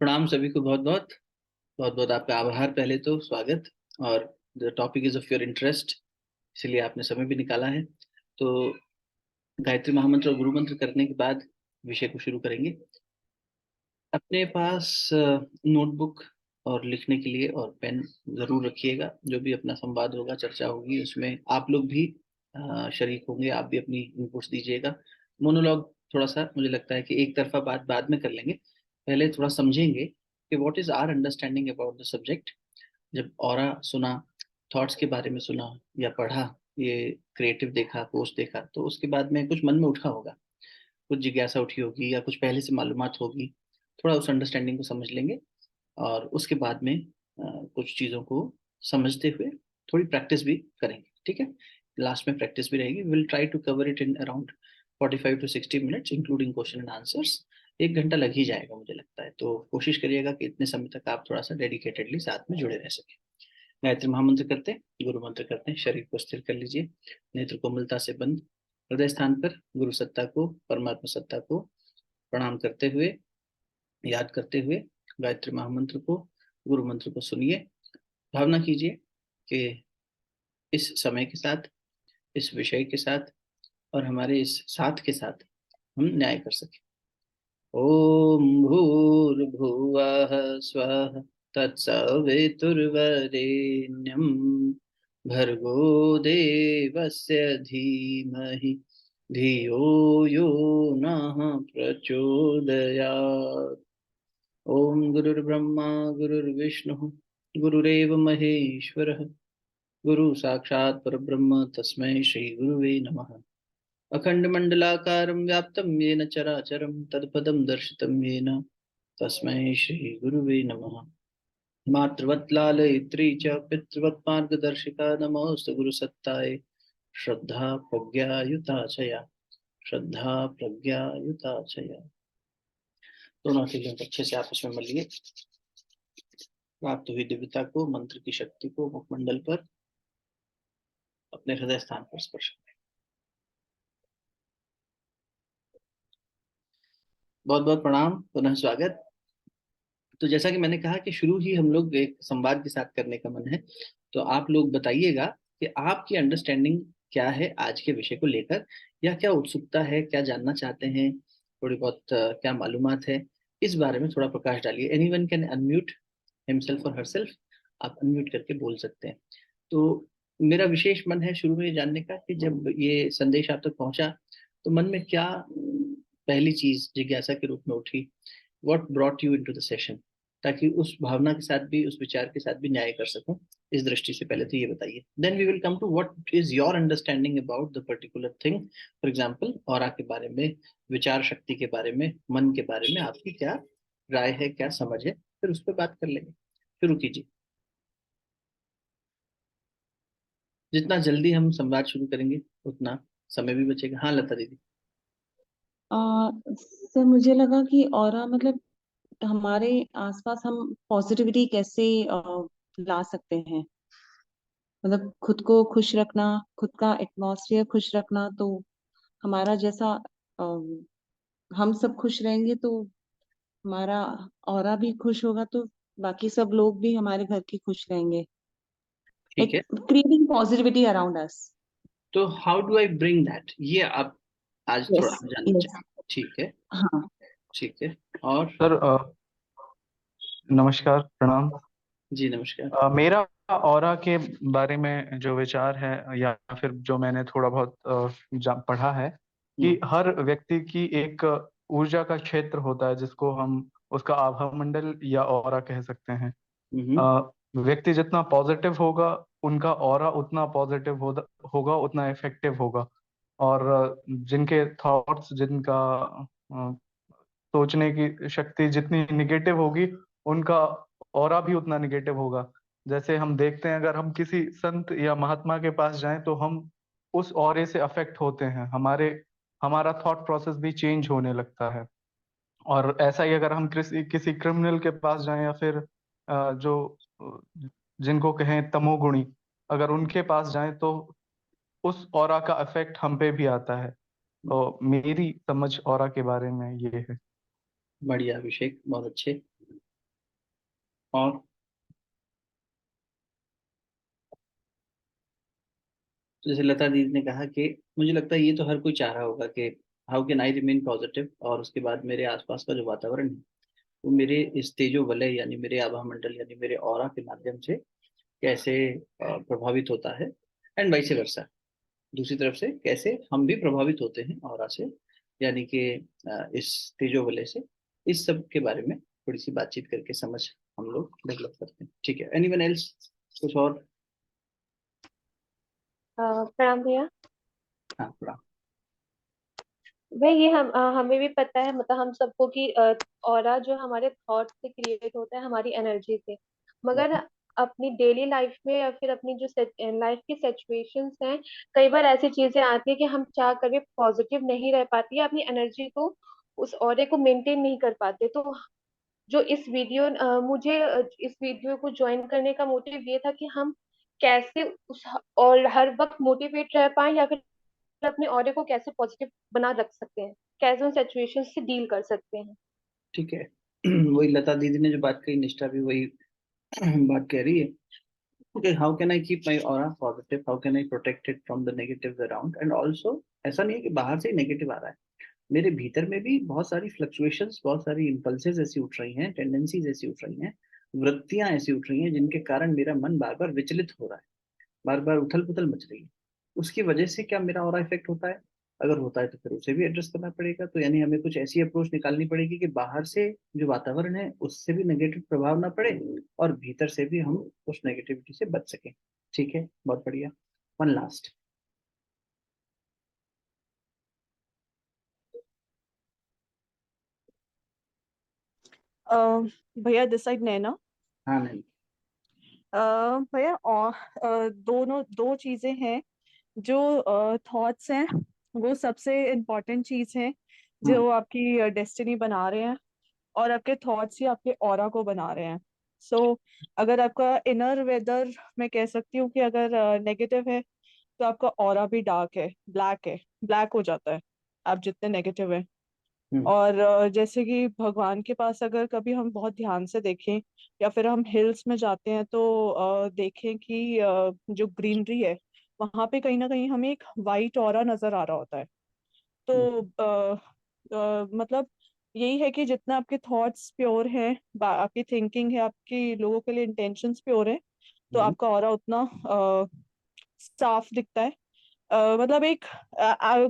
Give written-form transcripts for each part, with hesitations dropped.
प्रणाम सभी को। बहुत बहुत आपका आभार। पहले तो स्वागत। और the topic is of your interest, इसलिए आपने समय भी निकाला है। तो गायत्री महामंत्र और गुरु मंत्र करने के बाद विषय को शुरू करेंगे। अपने पास नोटबुक और लिखने के लिए और पेन जरूर रखिएगा। जो भी अपना संवाद होगा, चर्चा होगी, उसमें आप लोग भी शरीक होंगे। आप भी अपनी इनपुट्स दीजिएगा। मोनोलॉग थोड़ा सा मुझे लगता है कि एक तरफा बात बाद में कर लेंगे। पहले थोड़ा समझेंगे कि what is our understanding about the subject. जब ऑरा सुना, थॉट्स के बारे में सुना या पढ़ा, ये क्रिएटिव देखा, पोस्ट देखा, तो उसके बाद में कुछ मन में उठा होगा, कुछ जिज्ञासा उठी होगी या कुछ पहले से मालूमात होगी। थोड़ा उस अंडरस्टैंडिंग को समझ लेंगे और उसके बाद में कुछ चीज़ों को समझते हुए थोड़ी प्रैक्टिस भी करेंगे। ठीक है, लास्ट में प्रैक्टिस भी रहेगी। Will try to cover it in around 45 to 60 minutes including question and answers. 1 घंटा लग ही जाएगा मुझे लगता है, तो कोशिश करिएगा कि इतने समय तक आप थोड़ा सा डेडिकेटेडली साथ में जुड़े रह सके। गायत्री महामंत्र करते हैं, गुरु मंत्र करते हैं। शरीर को स्थिर कर लीजिए, नेत्र कोमलता से बंद, हृदय स्थान पर गुरु सत्ता को, परमात्मा सत्ता को प्रणाम करते हुए, याद करते हुए गायत्री महामंत्र को, गुरु मंत्र को सुनिए। भावना कीजिए कि इस समय के साथ, इस विषय के साथ और हमारे इस साथ के साथ हम न्याय कर सके। ओम भूर्भुवः स्वः तत्सवितुर्वरेण्यं भर्गो देवस्य धीमहि धियो यो नः प्रचोदयात्। ओम गुरुर्ब्रह्मा गुरुर्विष्णु गुरुरेव महेश्वरः, गुरु साक्षात् परब्रह्म तस्मै श्री गुरुवे नमः। अखण्डमण्डलाकारं व्याप्तं येन चराचरं तत्पदं दर्शितं येन तस्मै श्री गुरुवे नमः। मातृवत् लालयित्री च पितृवत् मार्गदर्शिका नमोऽस्तु गुरुसत्ताय। श्रद्धा प्रज्ञायुता चया, श्रद्धा प्रज्ञायुता चया। दोनों हाथों को अच्छे से आपस में मलिए। प्राप्त हुई दिव्यता को, मंत्र की शक्ति को मुखमंडल पर, अपने हृदय स्थान पर स्पर्श करें। बहुत बहुत प्रणाम, पुनः स्वागत। तो जैसा कि मैंने कहा कि शुरू ही हम लोग एक संवाद के साथ करने का मन है, तो आप लोग बताइएगा कि आपकी अंडरस्टैंडिंग क्या है आज के विषय को लेकर, या क्या उत्सुकता है, क्या जानना चाहते हैं, थोड़ी बहुत क्या मालूमात है, इस बारे में थोड़ा प्रकाश डालिए। एनीवन कैन अनम्यूट हिमसेल्फ और हरसेल्फ। आप अनम्यूट करके बोल सकते हैं। तो मेरा विशेष मन है शुरू में ये जानने का कि जब ये संदेश आप तक पहुंचा तो मन में क्या पहली चीज जिज्ञासा के रूप में उठी। What brought you into the session, ताकि उस भावना के साथ भी, उस विचार के साथ भी न्याय कर सकूं। इस दृष्टि से पहले तो ये बताइए, then we will come to what is your understanding about the particular thing. For example aura के बारे में, विचार शक्ति के बारे में, मन के बारे में आपकी क्या राय है, क्या समझ है, फिर उस पर बात कर लेंगे। शुरू कीजिए। जितना जल्दी हम संवाद शुरू करेंगे उतना समय भी बचेगा। हाँ लता दीदी। सर मुझे लगा कि ऑरा मतलब हमारे आसपास हम पॉजिटिविटी कैसे ला सकते हैं। मतलब खुद को खुश रखना, खुद का एटमॉस्फेयर खुश रखना, तो हमारा जैसा अ, हम सब खुश रहेंगे तो हमारा ऑरा भी खुश होगा, तो बाकी सब लोग भी हमारे घर के खुश रहेंगे। ठीक लाइक है, क्रिएटिंग पॉजिटिविटी अराउंड अस। तो how do I bring that, ये आप आज थोड़ा यस, जानना यस। चाहेंगे। ठीक है, हाँ। ठीक है। और सर नमस्कार, प्रणाम। जी नमस्कार। मेरा ऑरा के बारे में जो विचार है या फिर जो मैंने थोड़ा बहुत पढ़ा है कि हम्म। हर व्यक्ति की एक ऊर्जा का क्षेत्र होता है जिसको हम उसका आभा मंडल या ऑरा कह सकते हैं। हम्म। अ, व्यक्ति जितना पॉजिटिव होगा उनका ऑरा उतना पॉजिटिव होगा, उतना इफेक्टिव होगा। और जिनके थॉट्स, जिनका अ, सोचने की शक्ति जितनी निगेटिव होगी, उनका ऑरा भी उतना निगेटिव होगा। जैसे हम देखते हैं, अगर हम किसी संत या महात्मा के पास जाएं तो हम उस ऑरे से अफेक्ट होते हैं, हमारा थॉट प्रोसेस भी चेंज होने लगता है। और ऐसा ही अगर हम किसी किसी क्रिमिनल के पास जाएं या फिर जो जिनको कहें तमोगुणी, अगर उनके पास जाएं तो उस ऑरा का इफेक्ट हम पे भी आता है। तो मेरी समझ ऑरा के बारे में ये है। बढ़िया अभिषेक, बहुत अच्छे। और जैसे लता दीदी ने कहा कि मुझे लगता है ये तो हर कोई चाह रहा होगा कि how can I remain positive, और उसके बाद मेरे आसपास का जो वातावरण है वो मेरे इस तेजो वलय यानी मेरे आभा मंडल यानी मेरे ऑरा के माध्यम से कैसे प्रभावित होता है, एंड वाइस वर्सा, दूसरी तरफ से कैसे हम भी प्रभावित होते हैं ऑरा से, यानी कि इस तेजो वलय से। इस सब के बारे में थोड़ी सी बातचीत करके समझ हम लोग डेवलप करते हैं। ठीक है, एनीवन एल्स, कुछ और? प्रणाम भैया। हाँ, थोड़ा। भाई ये हमें भी पता है, मतलब हम सबको कि ऑरा जो हमारे थॉट से क्रिएट होता है, हमारी एनर्जी से। मगर अपनी डेली लाइफ में या फिर अपनी जो लाइफ की सिचुएशंस हैं, कई बार ऐसी चीजें आती है कि हम चाह कर भी पॉजिटिव नहीं रह पाती है, अपनी एनर्जी को, उस ऑरे को मेंटेन नहीं कर पाते। तो जो मुझे इस वीडियो को ज्वाइन करने का मोटिव ये था कि हम कैसे उस और हर वक्त मोटिवेट रह पाए, या फिर अपने ऑडियो को कैसे पॉजिटिव बना रख सकते हैं, कैसे उन सिचुएशन से डील कर सकते हैं। ठीक है। वही लता दीदी ने जो बात कही, निष्ठा भी वही बात कह रही है। Okay, how can I keep my aura positive? How can I protect it from the negatives around? And also, ऐसा नहीं है कि बाहर से ही नेगेटिव आ रहा है, मेरे भीतर में भी बहुत सारी फ्लक्चुएशंस, बहुत सारी इम्पल्सेस ऐसी उठ रही हैं, टेंडेंसीज ऐसी उठ रही हैं, वृत्तियां ऐसी उठ रही हैं जिनके कारण मेरा मन बार बार विचलित हो रहा है, बार बार उथल पुथल मच रही है। उसकी वजह से क्या मेरा ऑरा इफेक्ट होता है? अगर होता है तो फिर उसे भी एड्रेस करना पड़ेगा। तो यानी हमें कुछ ऐसी अप्रोच निकालनी पड़ेगी कि बाहर से जो वातावरण है उससे भी नेगेटिव प्रभाव ना पड़े, और भीतर से भी हम उस नेगेटिविटी से बच सकें। ठीक है, बहुत बढ़िया। One last. भैया दिस साइड नैना। हाँ, नहीं। भैया और दोनों दो चीजें हैं जो थॉट्स हैं, वो सबसे इम्पोर्टेंट चीज है हम्म। जो आपकी डेस्टिनी बना रहे हैं, और आपके थॉट्स ही आपके ऑरा को बना रहे हैं। सो अगर आपका इनर वेदर, मैं कह सकती हूँ कि अगर नेगेटिव है तो आपका ऑरा भी डार्क है, ब्लैक हो जाता है आप जितने नेगेटिव है। हम्म। और जैसे कि भगवान के पास अगर कभी हम बहुत ध्यान से देखें, या फिर हम हिल्स में जाते हैं तो देखें कि जो ग्रीनरी है वहां पे कहीं ना कहीं हमें एक वाइट ऑरा नजर आ रहा होता है। तो मतलब यही है कि जितना आपके थॉट्स प्योर हैं, आपकी थिंकिंग है, आपकी लोगों के लिए इंटेंशंस प्योर है, तो हम्म। आपका ऑरा उतना साफ दिखता है। मतलब एक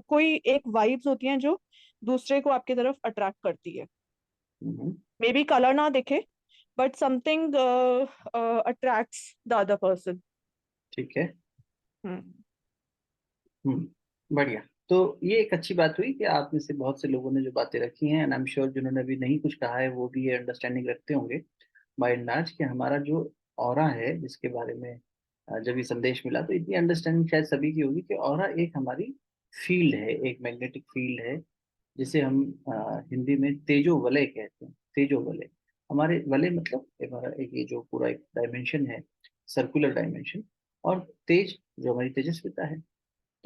कोई एक वाइब्स होती हैं जो दूसरे को आपकी तरफ अट्रैक्ट करती है। हम्म। मे बी कलर ना दिखे, but something attracts the other person. ठीक है। हम्म। बढ़िया। तो ये एक अच्छी बात हुई कि आप में से बहुत से लोगों ने जो बातें रखी हैं, एंड आई एम श्योर जिन्होंने अभी नहीं कुछ कहा है वो भी ये अंडरस्टैंडिंग रखते होंगे बाय एंड लार्ज कि हमारा जो ऑरा है जिसके बारे में जब ये संदेश मिला तो इतनी अंडरस्टैंडिंग शायद सभी की होगी कि ऑरा एक हमारी फील्ड है, एक मैग्नेटिक फील्ड है, जिसे हम हिंदी में तेजो वलय कहते हैं। तेजो वलय, हमारे वलय मतलब हमारा एक ये जो पूरा एक डायमेंशन है, सर्कुलर डायमेंशन, और तेज जो हमारी तेजस्विता है।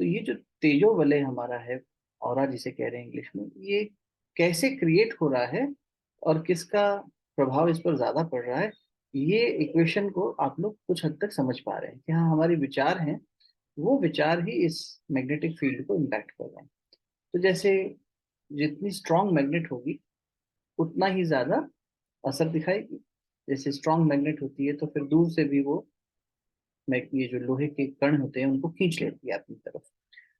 तो ये जो तेजो वलय हमारा है, ऑरा जिसे कह रहे हैं इंग्लिश में, ये कैसे क्रिएट हो रहा है और किसका प्रभाव इस पर ज्यादा पड़ रहा है, ये इक्वेशन को आप लोग कुछ हद तक समझ पा रहे हैं कि हाँ, हमारे विचार हैं, वो विचार ही इस मैग्नेटिक फील्ड को इम्पैक्ट कर रहे हैं। तो जैसे जितनी स्ट्रांग मैग्नेट होगी उतना ही ज्यादा असर दिखाएगी। जैसे स्ट्रांग मैग्नेट होती है तो फिर दूर से भी वो ये जो लोहे के कण होते हैं उनको खींच लेती है अपनी तरफ।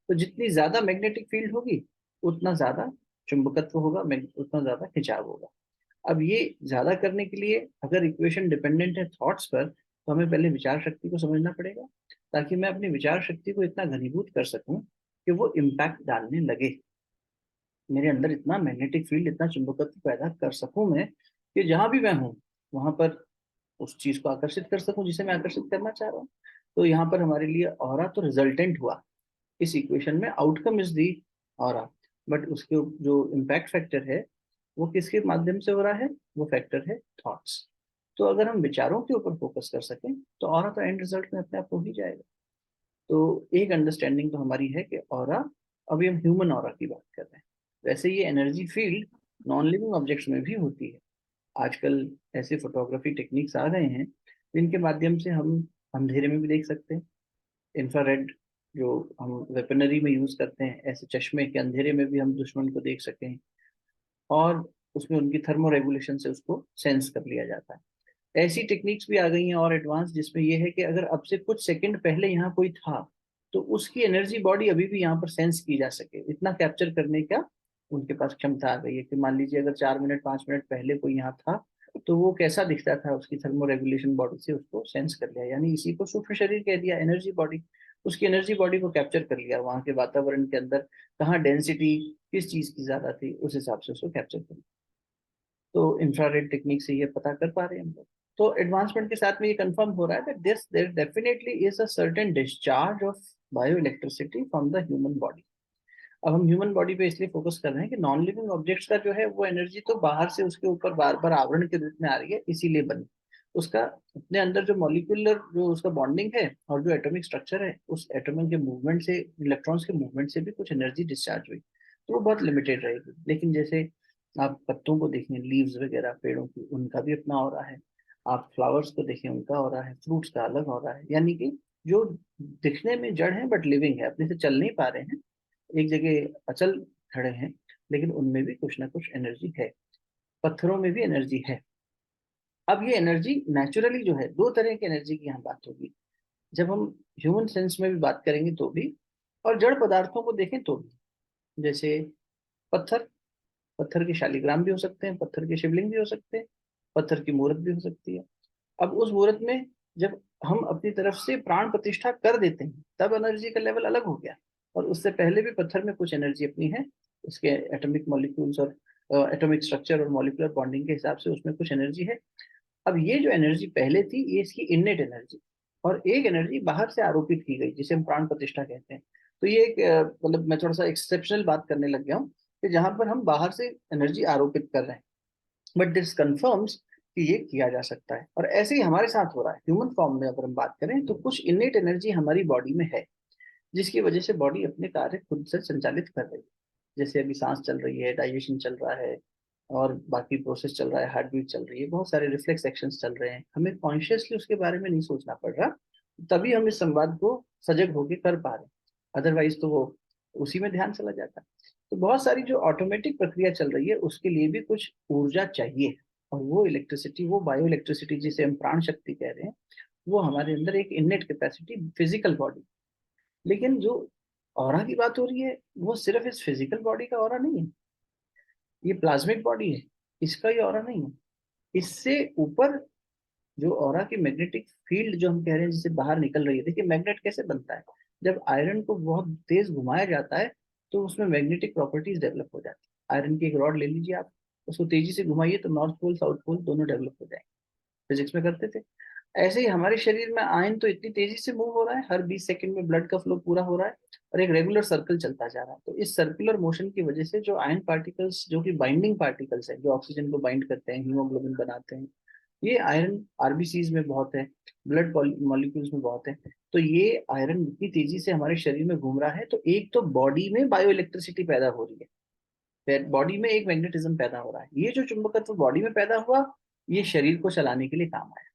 तो जितनी ज्यादा मैग्नेटिक फील्ड होगी उतना ज्यादा चुंबकत्व होगा, उतना ज्यादा खिंचाव होगा। अब ये ज्यादा करने के लिए अगर इक्वेशन डिपेंडेंट है थॉट्स पर, तो हमें पहले विचार शक्ति को समझना पड़ेगा, ताकि मैं अपनी विचार शक्ति को इतना घनीभूत कर सकूं कि वो इम्पैक्ट डालने लगे, मेरे अंदर इतना मैग्नेटिक फील्ड, इतना चुंबकत्व पैदा कर सकूं मैं कि जहां भी मैं हूं वहां पर उस चीज को आकर्षित कर सकूं जिसे मैं आकर्षित करना चाह रहा हूँ। तो यहाँ पर हमारे लिए ऑरा तो रिजल्टेंट हुआ इस इक्वेशन में, outcome is the aura, but उसके जो इम्पैक्ट फैक्टर है वो किसके माध्यम से हो रहा है? वो फैक्टर है थॉट्स। तो अगर हम विचारों के ऊपर फोकस कर सकें तो ऑरा तो एंड रिजल्ट में अपने आप हो ही जाएगा। तो एक अंडरस्टैंडिंग तो हमारी है कि ऑरा, अभी हम ह्यूमन ऑरा की बात कर रहे हैं, वैसे ये energy field non living objects में भी होती है। आजकल ऐसे फोटोग्राफी टेक्निक्स आ गए हैं जिनके माध्यम से हम अंधेरे में भी देख सकते हैं। इंफ्रारेड जो हम वेपनरी में यूज करते हैं, ऐसे चश्मे के अंधेरे में भी हम दुश्मन को देख सकें, और उसमें उनकी थर्मो रेगुलेशन से उसको सेंस कर लिया जाता है। ऐसी टेक्निक्स भी आ गई हैं और एडवांस, जिसमें यह है कि अगर अब से कुछ सेकंड पहले यहाँ कोई था तो उसकी एनर्जी बॉडी अभी भी यहाँ पर सेंस की जा सके, इतना कैप्चर करने का उनके पास क्षमता आ गई है कि मान लीजिए अगर 4 मिनट 5 मिनट पहले कोई यहाँ था तो वो कैसा दिखता था, उसकी थर्मो रेगुलेशन बॉडी से उसको सेंस कर लिया, यानी इसी को सूक्ष्म शरीर कह दिया, एनर्जी बॉडी। उसकी एनर्जी बॉडी को कैप्चर कर लिया, वहाँ के वातावरण के अंदर कहाँ डेंसिटी किस चीज की ज्यादा थी उस हिसाब से उसको कैप्चर कर लिया। तो इंफ्रारेड टेक्निक से ये पता कर पा रहे हैं हम लोग। तो एडवांसमेंट के साथ में ये कंफर्म हो रहा है that this there definitely is a certain discharge of bio electricity from the human body. अब हम ह्यूमन बॉडी पे इसलिए फोकस कर रहे हैं कि नॉन लिविंग ऑब्जेक्ट्स का जो है वो एनर्जी तो बाहर से उसके ऊपर बार बार आवरण के रूप में आ रही है, इसीलिए बनी। उसका अपने अंदर जो मॉलिक्यूलर जो उसका बॉन्डिंग है और जो एटॉमिक स्ट्रक्चर है, उस एटॉमिक के मूवमेंट से, इलेक्ट्रॉन्स के मूवमेंट से भी कुछ एनर्जी डिस्चार्ज हुई, तो वो बहुत लिमिटेड रहेगी। लेकिन जैसे आप पत्तों को देखें, लीव्स वगैरह पेड़ों की, उनका भी अपना ऑरा है। आप फ्लावर्स को देखें, उनका ऑरा है। फ्रूट्स का अलग ऑरा है। यानी कि जो दिखने में जड़ है बट लिविंग है, अपने से चल नहीं पा रहे हैं, एक जगह अचल खड़े हैं, लेकिन उनमें भी कुछ ना कुछ एनर्जी है। पत्थरों में भी एनर्जी है। अब ये एनर्जी नेचुरली जो है, दो तरह की एनर्जी की यहाँ बात होगी, जब हम ह्यूमन सेंस में भी बात करेंगे तो भी, और जड़ पदार्थों को देखें तो भी। जैसे पत्थर, पत्थर के शालिग्राम भी हो सकते हैं, पत्थर के शिवलिंग भी हो सकते हैं, पत्थर की मूर्त भी हो सकती है। अब उस मूर्त में जब हम अपनी तरफ से प्राण प्रतिष्ठा कर देते हैं तब एनर्जी का लेवल अलग हो गया, और उससे पहले भी पत्थर में कुछ एनर्जी अपनी है, उसके एटॉमिक मॉलिक्यूल्स और एटॉमिक स्ट्रक्चर और मॉलिक्यूलर बॉन्डिंग के हिसाब से उसमें कुछ एनर्जी है। अब ये जो एनर्जी पहले थी ये इसकी इननेट एनर्जी, और एक एनर्जी बाहर से आरोपित की गई जिसे हम प्राण प्रतिष्ठा कहते हैं। तो ये एक मतलब मैं थोड़ा सा एक्सेप्शनल बात करने लग गया हूँ कि जहां पर हम बाहर से एनर्जी आरोपित कर रहे हैं, बट दिस कंफर्म्स कि ये किया जा सकता है। और ऐसे ही हमारे साथ हो रहा है ह्यूमन फॉर्म में। अगर हम बात करें तो कुछ इननेट एनर्जी हमारी बॉडी में है, जिसकी वजह से बॉडी अपने कार्य खुद से संचालित कर रही है। जैसे अभी सांस चल रही है, डाइजेशन चल रहा है, और बाकी प्रोसेस चल रहा है, हार्ट बीट चल रही है, बहुत सारे रिफ्लेक्स एक्शंस चल रहे हैं, हमें कॉन्शियसली उसके बारे में नहीं सोचना पड़ रहा, तभी हम इस संवाद को सजग होकर कर पा रहे हैं। अदरवाइज तो वो उसी में ध्यान चला जाता है। तो बहुत सारी जो ऑटोमेटिक प्रक्रिया चल रही है उसके लिए भी कुछ ऊर्जा चाहिए, और वो इलेक्ट्रिसिटी, वो बायो इलेक्ट्रिसिटी जिसे हम प्राण शक्ति कह रहे हैं, वो हमारे अंदर एक इननेट कैपेसिटी, फिजिकल बॉडी। लेकिन जो ऑरा की बात हो रही है वो सिर्फ इस फिजिकल बॉडी का ऑरा नहीं है, ये प्लाज्मिक बॉडी है, इसका ये ऑरा नहीं है। इससे ऊपर जो ऑरा की मैग्नेटिक फील्ड जो हम कह रहे हैं जिससे बाहर निकल रही है, देखिए मैग्नेट कैसे बनता है, जब आयरन को बहुत तेज घुमाया जाता है तो उसमें मैग्नेटिक प्रॉपर्टीज डेवलप हो जाती है। आयरन की एक रॉड ले लीजिए आप, उसको तेजी से घुमाइए तो नॉर्थ पोल साउथ पोल दोनों डेवलप हो जाएंगे, फिजिक्स में करते थे। ऐसे ही हमारे शरीर में आयन तो इतनी तेजी से मूव हो रहा है, हर 20 सेकंड में ब्लड का फ्लो पूरा हो रहा है, और एक रेगुलर सर्कल चलता जा रहा है। तो इस सर्कुलर मोशन की वजह से जो आयन पार्टिकल्स, जो कि बाइंडिंग पार्टिकल्स है, जो ऑक्सीजन को बाइंड करते हैं, हीमोग्लोबिन बनाते हैं, ये आयरन आरबीसीज में बहुत है, ब्लड मॉलिक्यूल्स में बहुत है। तो ये आयरन इतनी तेजी से हमारे शरीर में घूम रहा है, तो एक तो बॉडी में बायो इलेक्ट्रिसिटी पैदा हो रही है, बॉडी में एक मैग्नेटिज्म पैदा हो रहा है। ये जो चुंबकत्व बॉडी में पैदा हुआ, ये शरीर को चलाने के लिए काम आया।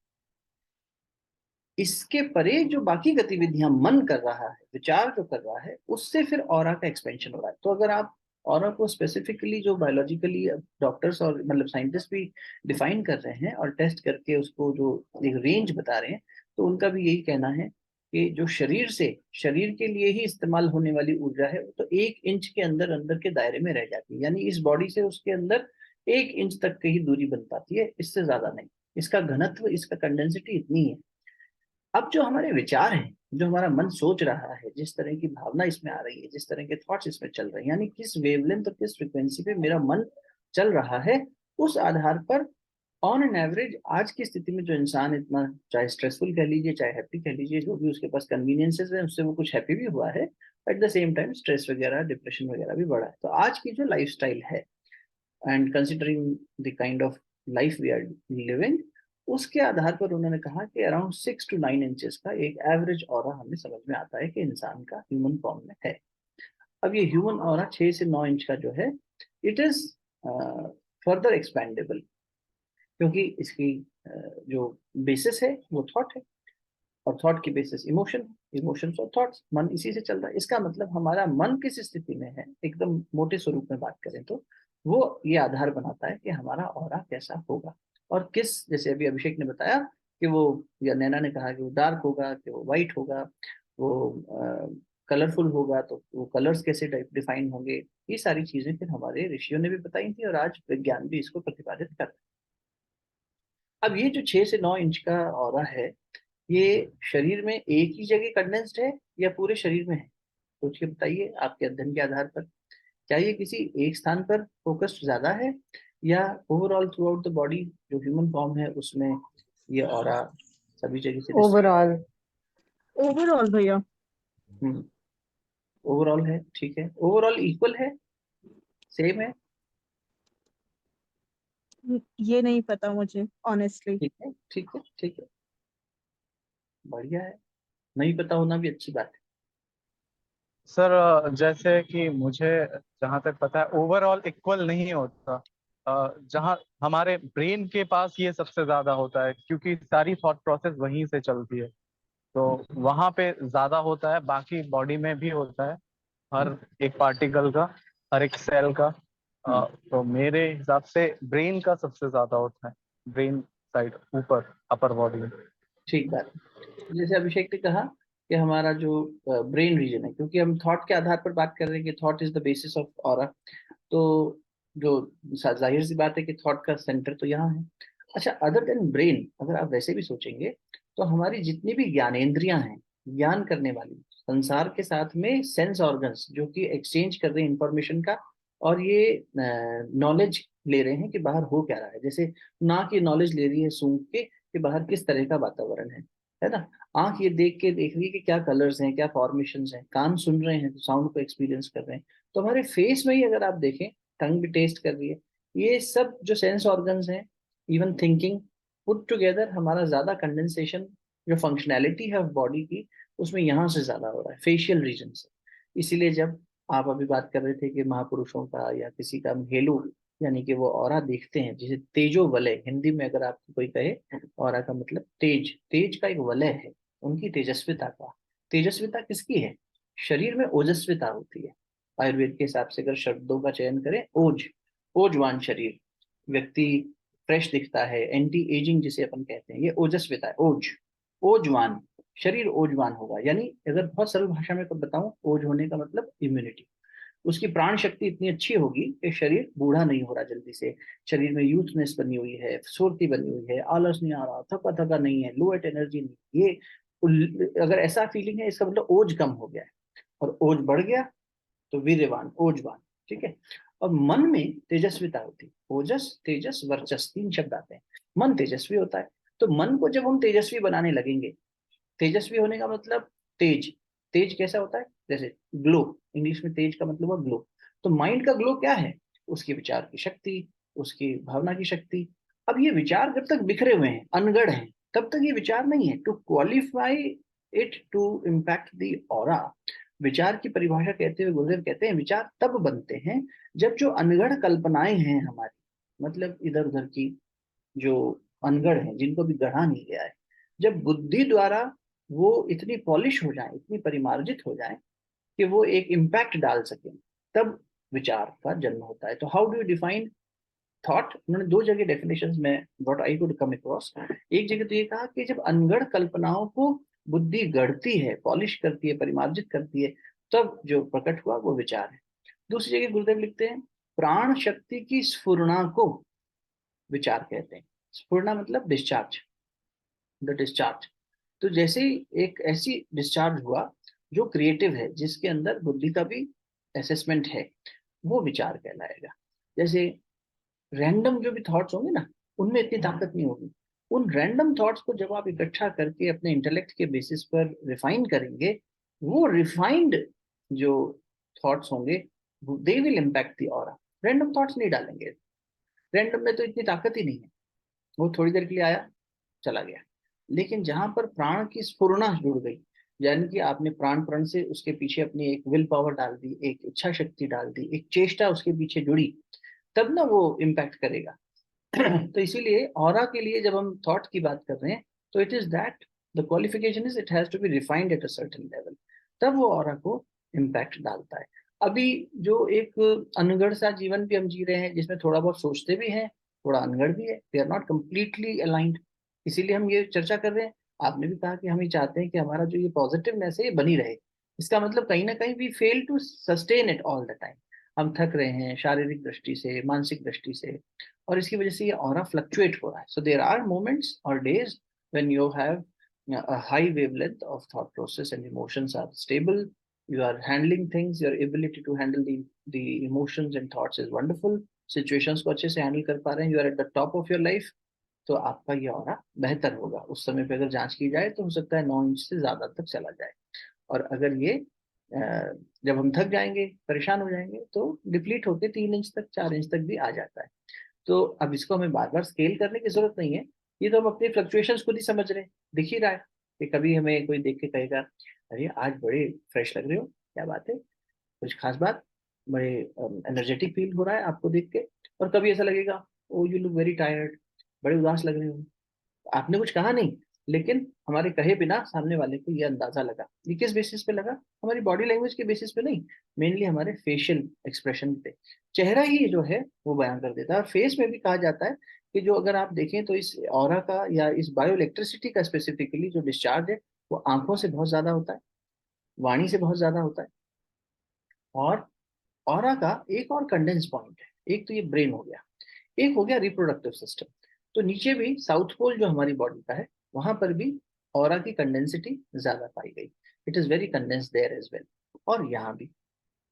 इसके परे जो बाकी गतिविधियां मन कर रहा है, विचार जो कर रहा है, उससे फिर ऑरा का एक्सपेंशन हो रहा है। तो अगर आप ऑरा को स्पेसिफिकली जो बायोलॉजिकली डॉक्टर्स और मतलब साइंटिस्ट भी डिफाइन कर रहे हैं और टेस्ट करके उसको जो एक रेंज बता रहे हैं, तो उनका भी यही कहना है कि जो शरीर से, शरीर के लिए ही इस्तेमाल होने वाली ऊर्जा है, तो 1 इंच के अंदर अंदर के दायरे में रह जाती है। यानी इस बॉडी से उसके अंदर 1 इंच तक की ही दूरी बन पाती है, इससे ज्यादा नहीं। इसका घनत्व, इसका कंडेंसिटी इतनी है। अब जो हमारे विचार हैं, जो हमारा मन सोच रहा है, जिस तरह की भावना इसमें आ रही है, जिस तरह के थॉट्स इसमें चल रहे हैं, यानी किस वेवलेंथ और किस फ्रिक्वेंसी पे मेरा मन चल रहा है, उस आधार पर ऑन एन एवरेज आज की स्थिति में जो इंसान इतना, चाहे स्ट्रेसफुल कह लीजिए चाहे हैप्पी कह लीजिए, जो भी उसके पास कन्वीनियंसेस है उससे वो कुछ हैप्पी भी हुआ है, at the same time stress वगैरह, डिप्रेशन वगैरह भी बढ़ा है। तो आज की जो लाइफ है, and considering the kind of life we are living, उसके आधार पर उन्होंने कहा कि अराउंड 6 to 9 इंचेस का एक एवरेज ऑरा हमें समझ में आता है कि इंसान का ह्यूमन फॉर्म में है। अब ये ह्यूमन ऑरा 6 से 9 इंच का जो है, इट इज फर्दर एक्सपेंडेबल। क्योंकि इसकी जो बेसिस है वो थॉट है, और थॉट की बेसिस इमोशन, इमोशंस और थॉट्स, मन इसी से चल रहा है। इसका मतलब हमारा मन किस स्थिति में है, एकदम मोटे स्वरूप में बात करें तो वो ये आधार बनाता है कि हमारा ऑरा कैसा होगा, और किस, जैसे अभी अभिषेक ने बताया कि वो, या नैना ने कहा कि वो डार्क होगा, कि वो वाइट होगा, वो कलरफुल होगा, तो वो कलर्स कैसे डिफाइन होंगे, ये सारी चीजें फिर हमारे ऋषियों ने भी बताई थी, और आज विज्ञान भी इसको प्रतिपादित कर रहा है। अब ये जो 6 से 9 इंच का ऑरा है, ये शरीर में एक ही जगह कंडेंस्ड है या पूरे शरीर में है? सोच के बताइए आपके अध्ययन के आधार पर, क्या ये किसी एक स्थान पर फोकस्ड ज्यादा है, या overall through out the body जो ह्यूमन फॉर्म है उसमें ये ऑरा सभी जगह से ओवरऑल। ओवरऑल भैया। ओवरऑल है, ठीक है, ओवरऑल इक्वल है, सेम है, ये नहीं पता मुझे ऑनेस्टली। ठीक है, ठीक है, ठीक है, बढ़िया है, नहीं पता होना भी अच्छी बात है। सर जैसे कि मुझे जहाँ तक पता है ओवरऑल इक्वल नहीं होता। जहाँ हमारे ब्रेन के पास ये सबसे ज्यादा होता है, क्योंकि सारी थॉट प्रोसेस वहीं से चलती है, तो वहां पे ज्यादा होता है। बाकी बॉडी में भी होता है, हर एक पार्टिकल का, हर एक सेल का। तो मेरे हिसाब से ब्रेन का सबसे ज्यादा होता है, ब्रेन साइड ऊपर, अपर बॉडी में। ठीक बात है। जैसे अभिषेक ने कहा कि हमारा जो ब्रेन रीजन है, क्योंकि हम थॉट के आधार पर बात कर रहे हैं कि thought is the basis of aura, तो जो जाहिर सी बात है कि थॉट का सेंटर तो यहाँ है। अच्छा, अदर देन ब्रेन, अगर आप वैसे भी सोचेंगे तो हमारी जितनी भी ज्ञानेंद्रियां हैं, ज्ञान करने वाली, संसार के साथ में सेंस ऑर्गन्स जो कि एक्सचेंज कर रहे हैं इंफॉर्मेशन का, और ये नॉलेज ले रहे हैं कि बाहर हो क्या रहा है। जैसे नाक ये नॉलेज ले रही है सूंघ के कि बाहर किस तरह का वातावरण है ना। आंख ये देख के देख रही है कि क्या कलर्स हैं, क्या फॉर्मेशंस हैं। कान सुन रहे हैं तो साउंड को एक्सपीरियंस कर रहे हैं। तो हमारे फेस में ही अगर आप देखें, टंग भी टेस्ट कर रही है। ये सब जो सेंस ऑर्गन्स हैं, इवन थिंकिंग, पुट टुगेदर हमारा ज्यादा कंडेंसेशन, जो फंक्शनैलिटी है बॉडी की, उसमें यहाँ से ज्यादा हो रहा है, फेशियल रीजन से। इसीलिए जब आप अभी बात कर रहे थे कि महापुरुषों का या किसी का हम हेलो, यानी कि वो ऑरा देखते हैं, जिसे तेजो वलय हिंदी में अगर आपको कोई कहे, ऑरा का मतलब तेज, तेज का एक वलय है, उनकी तेजस्विता का। तेजस्विता किसकी है? शरीर में ओजस्विता होती है। आयुर्वेद के हिसाब से अगर शब्दों का चयन करें, ओज, ओजवान शरीर, व्यक्ति फ्रेश दिखता है, एंटी एजिंग जिसे अपन कहते हैं, ये ओजस्विता है। ओज, ओजवान शरीर ओजवान होगा, यानी अगर बहुत सरल भाषा में बताऊं, ओज होने का मतलब इम्यूनिटी। उसकी प्राण शक्ति इतनी अच्छी होगी कि शरीर बूढ़ा नहीं हो रहा जल्दी से, शरीर में यूथनेस बनी हुई है, फुर्ती बनी हुई है, आलस नहीं आ रहा, थका थका नहीं है, लो एट एनर्जी नहीं। ये अगर ऐसा फीलिंग है, इसका मतलब ओज कम हो गया है, और ओज बढ़ गया तो वीर्यवान, ओजवान, ठीक है। और मन में तेजस्विता होती है, ओजस, तेजस, वर्चस, 3 शब्द आते हैं। मन तेजस्वी होता है, तो मन को जब हम तेजस्वी बनाने लगेंगे, तेजस्वी होने का मतलब तेज, तेज कैसा होता है? जैसे ग्लो, इंग्लिश में तेज का मतलब है ग्लो। तो माइंड का ग्लो क्या है? उसके विचार की शक्ति, उसकी भावना की शक्ति। अब ये विचार जब तक बिखरे हुए हैं, अनगढ़ हैं, तब तक ये विचार नहीं है। To qualify it to impact the aura, विचार की परिभाषा कहते हुए गुरुदेव कहते हैं, विचार तब बनते हैं जब जो अनगढ़ कल्पनाएं हैं हमारी, मतलब इधर उधर की जो अनगढ़ हैं, जिनको भी गढ़ा नहीं गया है, जब बुद्धि द्वारा वो इतनी पॉलिश हो जाए, इतनी परिमार्जित हो जाए कि वो एक इम्पैक्ट डाल सके, तब विचार का जन्म होता है। तो how do you define thought? उन्होंने 2 जगह डेफिनेशन में what I could come across. एक जगह तो ये कहा कि जब अनगढ़ कल्पनाओं को बुद्धि गढ़ती है, पॉलिश करती है, परिमार्जित करती है, तब जो प्रकट हुआ वो विचार है। दूसरी जगह गुरुदेव लिखते हैं, प्राण शक्ति की स्फुरना को विचार कहते हैं। स्फुरना मतलब डिस्चार्ज, द डिस्चार्ज। तो जैसे ही एक ऐसी डिस्चार्ज हुआ जो क्रिएटिव है, जिसके अंदर बुद्धि का भी असेसमेंट है, वो विचार कहलाएगा। जैसे रैंडम जो भी थॉट्स होंगे ना, उनमें इतनी ताकत नहीं होगी। उन रैंडम थॉट्स को जब आप इकट्ठा करके अपने इंटेलेक्ट के बेसिस पर रिफाइन करेंगे, वो रिफाइंड जो थॉट्स होंगे, they will impact the aura. Random thoughts नहीं डालेंगे, रैंडम में तो इतनी ताकत ही नहीं है, वो थोड़ी देर के लिए आया चला गया। लेकिन जहां पर प्राण की स्फुरना जुड़ गई, यानी कि आपने प्राण प्रण से उसके पीछे अपनी एक विल पावर डाल दी, एक इच्छा शक्ति डाल दी, एक चेष्टा उसके पीछे जुड़ी, तब ना वो इम्पैक्ट करेगा। तो इसीलिए ऑरा के लिए जब हम थॉट की बात कर रहे हैं तो it is that the qualification is it has to be refined at a certain level, तब वो ऑरा को इम्पैक्ट डालता है। अभी जो एक अनगढ़ सा जीवन भी हम जी रहे हैं, जिसमें थोड़ा बहुत सोचते भी हैं, थोड़ा अनगढ़ भी है, we are not completely aligned, इसीलिए हम ये चर्चा कर रहे हैं। आपने भी कहा कि हम ये चाहते हैं कि हमारा जो ये पॉजिटिवनेस है ये बनी रहे। इसका मतलब कहीं ना कहीं we fail to sustain it all the time. हम थक रहे हैं शारीरिक दृष्टि से, मानसिक दृष्टि से, और इसकी वजह से ये ऑरा फ्लक्चुएट हो रहा है। सो देयर आर मोमेंट्स और days when you have a high wavelength of thought process and emotions are stable, you are handling things, your ability to handle the emotions and thoughts is wonderful, situations को अच्छे से handle कर पा रहे हैं, you are at the top of your life, तो आपका ये ऑरा बेहतर होगा। उस समय पे अगर जांच की जाए तो हो सकता है 9 इंच से ज्यादा तक चला जाए। और अगर ये जब हम थक जाएंगे, परेशान हो जाएंगे, तो डिप्लीट होके 3 इंच तक, 4 इंच तक भी आ जाता है। तो अब इसको हमें बार बार स्केल करने की जरूरत नहीं है, ये तो हम अपनी फ्लक्चुएशंस खुद ही समझ रहे हैं, दिख ही रहा है कि कभी हमें कोई देख के कहेगा अरे आज बड़े फ्रेश लग रहे हो, क्या बात है, कुछ खास बात, बड़े एनर्जेटिक फील हो रहा है आपको देख के। और कभी ऐसा लगेगा ओ यू लुक वेरी टायर्ड, बड़े उदास लग रहे हो। आपने कुछ कहा नहीं, लेकिन हमारे कहे बिना सामने वाले को ये अंदाजा लगा। ये किस बेसिस पे लगा? हमारी बॉडी लैंग्वेज के बेसिस पे नहीं, मेनली हमारे फेशियल एक्सप्रेशन पे। चेहरा ही जो है वो बयान कर देता है। और फेस में भी कहा जाता है कि जो अगर आप देखें तो इस ऑरा का या इस बायो इलेक्ट्रिसिटी का स्पेसिफिकली जो डिस्चार्ज है वो आंखों से बहुत ज्यादा होता है, वाणी से बहुत ज्यादा होता है। और ऑरा का एक और कंडेंस पॉइंट है, एक तो ये ब्रेन हो गया, एक हो गया रिप्रोडक्टिव सिस्टम। तो नीचे भी साउथ पोल जो हमारी बॉडी का है वहां पर भी ऑरा की कंडेंसिटी ज्यादा पाई गई, it is very condense there as well. और यहाँ भी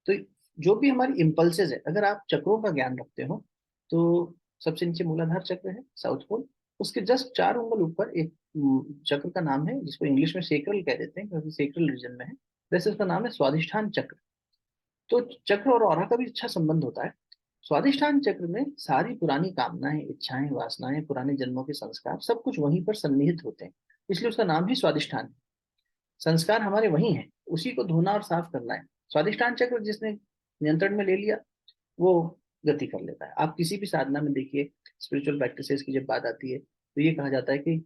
तो जो भी हमारी इम्पल्सेस है, अगर आप चक्रों का ज्ञान रखते हो तो सबसे नीचे मूलाधार चक्र है साउथ पोल, उसके जस्ट 4 उंगल ऊपर एक चक्र का नाम है जिसको इंग्लिश में सेक्रल कह देते हैं क्योंकि सेक्रल रीजन में है, वैसे उसका नाम है स्वादिष्ठान चक्र। तो चक्र और ऑरा का भी अच्छा संबंध होता है। स्वादिष्ठान चक्र में सारी पुरानी कामनाएं, इच्छाएं, वासनाएं, पुराने जन्मों के संस्कार सब कुछ वहीं पर सन्निहित होते हैं, इसलिए उसका नाम ही स्वादिष्ठान है। संस्कार हमारे वहीं हैं, उसी को धोना और साफ करना है। स्वादिष्ठान चक्र जिसने नियंत्रण में ले लिया वो गति कर लेता है। आप किसी भी साधना में देखिए, स्पिरिचुअल प्रैक्टिसेस की जब बात आती है तो ये कहा जाता है कि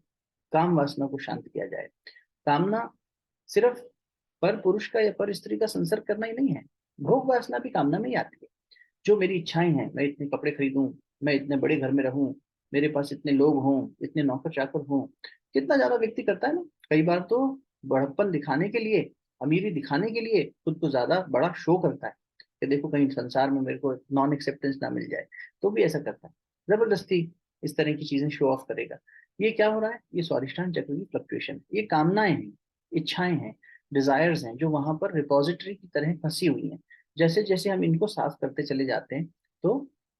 काम वासना को शांत किया जाए। कामना सिर्फ पर पुरुष का या पर स्त्री का संसर्ग करना ही नहीं है, भोग वासना भी कामना में ही आती है। जो मेरी इच्छाएं हैं, मैं इतने कपड़े खरीदूं, मैं इतने बड़े घर में रहूं, मेरे पास इतने लोग हों, इतने नौकर चाकर हों, कितना ज्यादा व्यक्ति करता है ना। कई बार तो बड़प्पन दिखाने के लिए, अमीरी दिखाने के लिए खुद को ज्यादा बड़ा शो करता है कि देखो कहीं संसार में मेरे को नॉन एक्सेप्टेंस ना मिल जाए, तो भी ऐसा करता है, जबरदस्ती इस तरह की चीजें शो ऑफ करेगा। ये क्या हो रहा है? ये स्वादिष्ठान चक्र की फ्लक्चुएशन, ये कामनाएं हैं, इच्छाएं हैं, डिजायर्स हैं जो वहां पर रिपोजिटरी की तरह फंसी हुई हैं। जैसे जैसे हम इनको साफ करते चले जाते हैं तो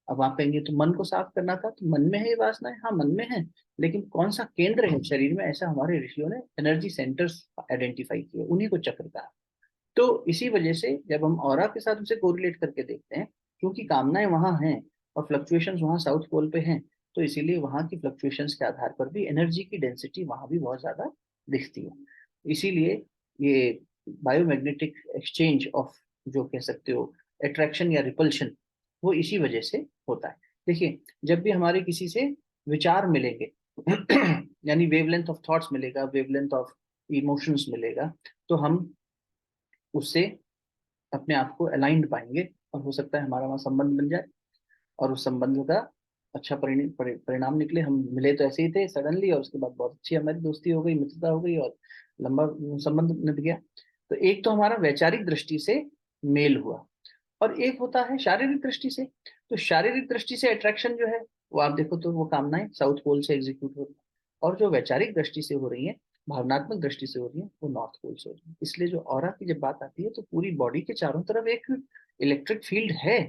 अब आप कहेंगे तो मन को साफ करना था, तो मन में है ये वासनाएं, हाँ मन में है, लेकिन कौन सा केंद्र है शरीर में, ऐसा हमारे ऋषियों ने एनर्जी सेंटर्स आइडेंटिफाई किए, उन्हीं को चक्र कहा। तो इसी वजह से जब हम ऑरा के साथ उसे कोरिलेट करके देखते हैं, क्योंकि कामनाएं वहां हैं और फ्लक्चुएशंस वहां साउथ पोल पे हैं, तो इसीलिए वहां की फ्लक्चुएशंस के आधार पर भी एनर्जी की डेंसिटी वहां भी बहुत ज्यादा दिखती है। इसीलिए ये बायोमैग्नेटिक एक्सचेंज ऑफ, जो कह सकते हो अट्रैक्शन या रिपल्शन, वो इसी वजह से होता है। देखिए जब भी हमारे किसी से विचार मिलेंगे यानी वेवलेंथ ऑफ थॉट्स मिलेगा, वेवलेंथ ऑफ इमोशंस मिलेगा, तो हम उससे अपने आप को अलाइंड पाएंगे और हो सकता है हमारा वहाँ संबंध बन जाए और उस संबंध का अच्छा परिणाम निकले। हम मिले तो ऐसे ही थे सडनली और उसके बाद बहुत अच्छी हमारी दोस्ती हो गई, मित्रता हो गई और लंबा संबंध निभ गया। तो एक तो हमारा वैचारिक दृष्टि से मेल हुआ और एक होता है शारीरिक दृष्टि से। तो शारीरिक दृष्टि से अट्रैक्शन जो है वो आप देखो तो वो कामनाएं साउथ पोल से एग्जीक्यूट हो रही है, और जो वैचारिक दृष्टि से हो रही है, भावनात्मक दृष्टि से हो रही है, वो नॉर्थ पोल से हो रही है। इसलिए जो ऑरा की जब बात आती है तो पूरी बॉडी के चारों तरफ एक इलेक्ट्रिक फील्ड है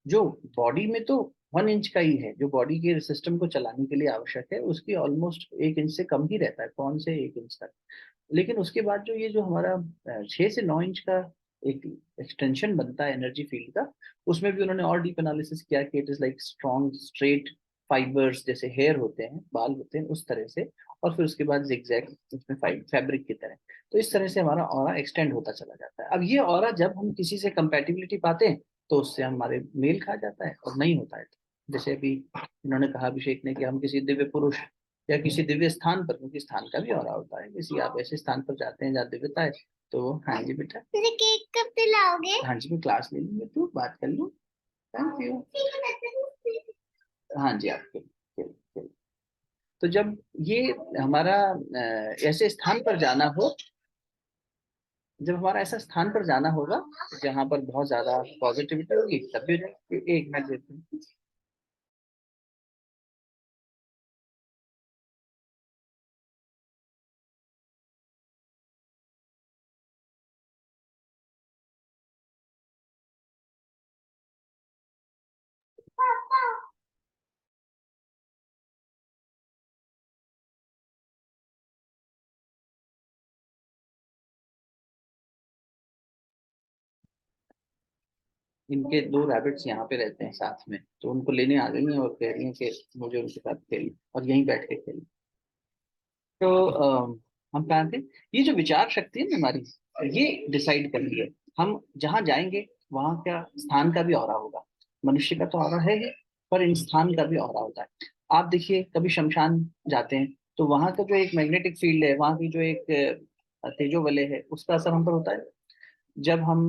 जो बॉडी में तो 1 इंच का ही है, जो बॉडी के सिस्टम को चलाने के लिए आवश्यक है उसकी ऑलमोस्ट 1 इंच से कम ही रहता है, कौन से 1 इंच तक। लेकिन उसके बाद जो ये जो हमारा 6 से 9 इंच का एक एक्सटेंशन बनता है एनर्जी फील्ड का, उसमें भी उन्होंने और डीप एनालिसिस किया कि it is like strong straight fibres, जैसे हेयर होते हैं, बाल होते हैं उस तरह से, और फिर उसके बाद जिगजैग उसमें फैब्रिक की तरह। तो इस तरह से हमारा ऑरा एक्सटेंड होता चला जाता है। अब ये ऑरा जब हम किसी से कंपैटिबिलिटी पाते हैं तो उससे हमारे मेल खा जाता है, और नहीं होता है जैसे अभी इन्होंने कहा अभिषेक ने कि हम किसी दिव्य पुरुष या किसी दिव्य स्थान पर, क्योंकि स्थान का भी ऑरा होता है, किसी आप ऐसे स्थान पर जाते हैं जहाँ दिव्यता है, तो हाँ जी बेटा, मुझे केक कब दिलाओगे? हाँ जी मैं क्लास ले लूंगी, तू बात कर लूँ। Thank you. हाँ जी आपके। तो जब ये हमारा ऐसे स्थान पर जाना हो, जब हमारा ऐसा स्थान पर जाना होगा जहाँ पर बहुत ज्यादा पॉजिटिविटी होगी, तब भी हो जाएगा। एक मिनट देते हैं। इनके दो रैबिट्स यहाँ पे रहते हैं साथ में, तो उनको लेने आ गई हैं और कह रही हैं कि मुझे उनके साथ खेल, और यहीं बैठ के खेल। तो हम कहते हैं ये जो विचार शक्ति है ना हमारी, ये डिसाइड कर रही है हम जहाँ जाएंगे वहाँ का स्थान का भी ऑरा होगा। मनुष्य का तो ऑरा है ही, पर इन स्थान का भी ऑरा होता है। आप देखिए कभी शमशान जाते हैं तो वहाँ का जो एक मैग्नेटिक फील्ड है, वहाँ की जो एक तेजो वलय है, उसका असर हम पर होता है। जब हम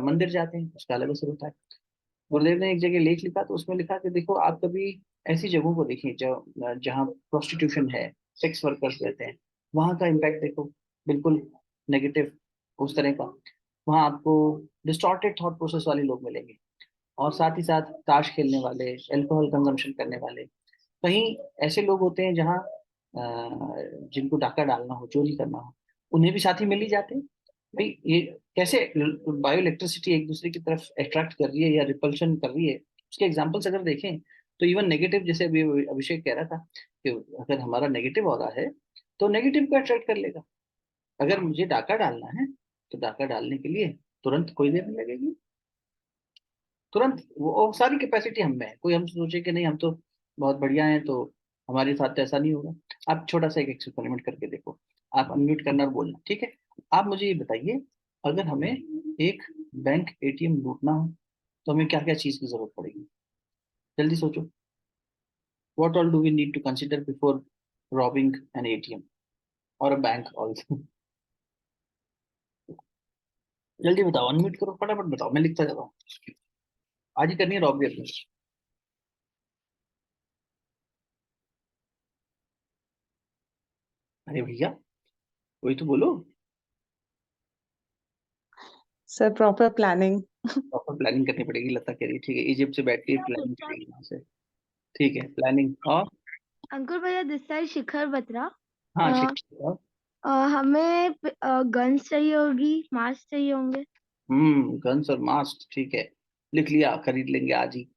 मंदिर जाते हैं उसका अलग असर होता है। गुरुदेव ने एक जगह लेख लिखा, तो उसमें लिखा कि देखो आप कभी ऐसी जगहों को देखिए जो जहाँ प्रोस्टिट्यूशन है, सेक्स वर्कर्स रहते हैं, वहाँ का इम्पैक्ट देखो, बिल्कुल नेगेटिव उस तरह का। वहाँ आपको डिस्टॉर्टेड थॉट प्रोसेस वाले लोग मिलेंगे, और साथ ही साथ ताश खेलने वाले, अल्कोहल कंजम्पशन करने वाले। कहीं ऐसे लोग होते हैं जहाँ जिनको डाका डालना हो, चोरी करना हो, उन्हें भी साथी मिल ही जाते हैं। भाई ये कैसे बायो इलेक्ट्रिसिटी एक दूसरे की तरफ अट्रैक्ट कर रही है या रिपल्शन कर रही है, उसके एग्जांपल्स अगर देखें तो इवन नेगेटिव, जैसे अभी अभिषेक कह रहा था कि अगर हमारा नेगेटिव हो रहा है तो नेगेटिव को अट्रैक्ट कर लेगा। अगर मुझे डाका डालना है तो डाका डालने के लिए तुरंत कोई देर नहीं लगेगी, तुरंत वो सारी कैपेसिटी हम में है। कोई हम सोचे कि नहीं हम तो बहुत बढ़िया हैं तो हमारे साथ तो ऐसा नहीं होगा। आप छोटा सा एक एक्सपेरिमेंट करके देखो, आप अनम्यूट करना और बोलना, ठीक है? आप मुझे ये बताइए, अगर हमें एक बैंक एटीएम लूटना हो तो हमें क्या क्या चीज की जरूरत पड़ेगी? जल्दी सोचो। What all do we need to consider before robbing an ATM और अ बैंक ऑल्सो? जल्दी बताओ, अनम्यूट करो, फटाफट बताओ, मैं लिखता जाता हूँ। आज ही करनी है रॉबरी अपनी। अरे भैया कोई तो बोलो। Sir proper planning. Proper planning करनी पड़ेगी, लता कह रही है, ठीक है, इजिप्ट से बैठ के प्लानिंग करेगी वहां से। ठीक है, प्लानिंग। और अंकुर भैया, दिस साइड शिखर बत्रा। हाँ अ, ठीक है। हमें गन्स चाहिए होगी, मास्क चाहिए होंगे। गन्स और मास्क, ठीक है, लिख लिया, खरीद लेंगे आज ही।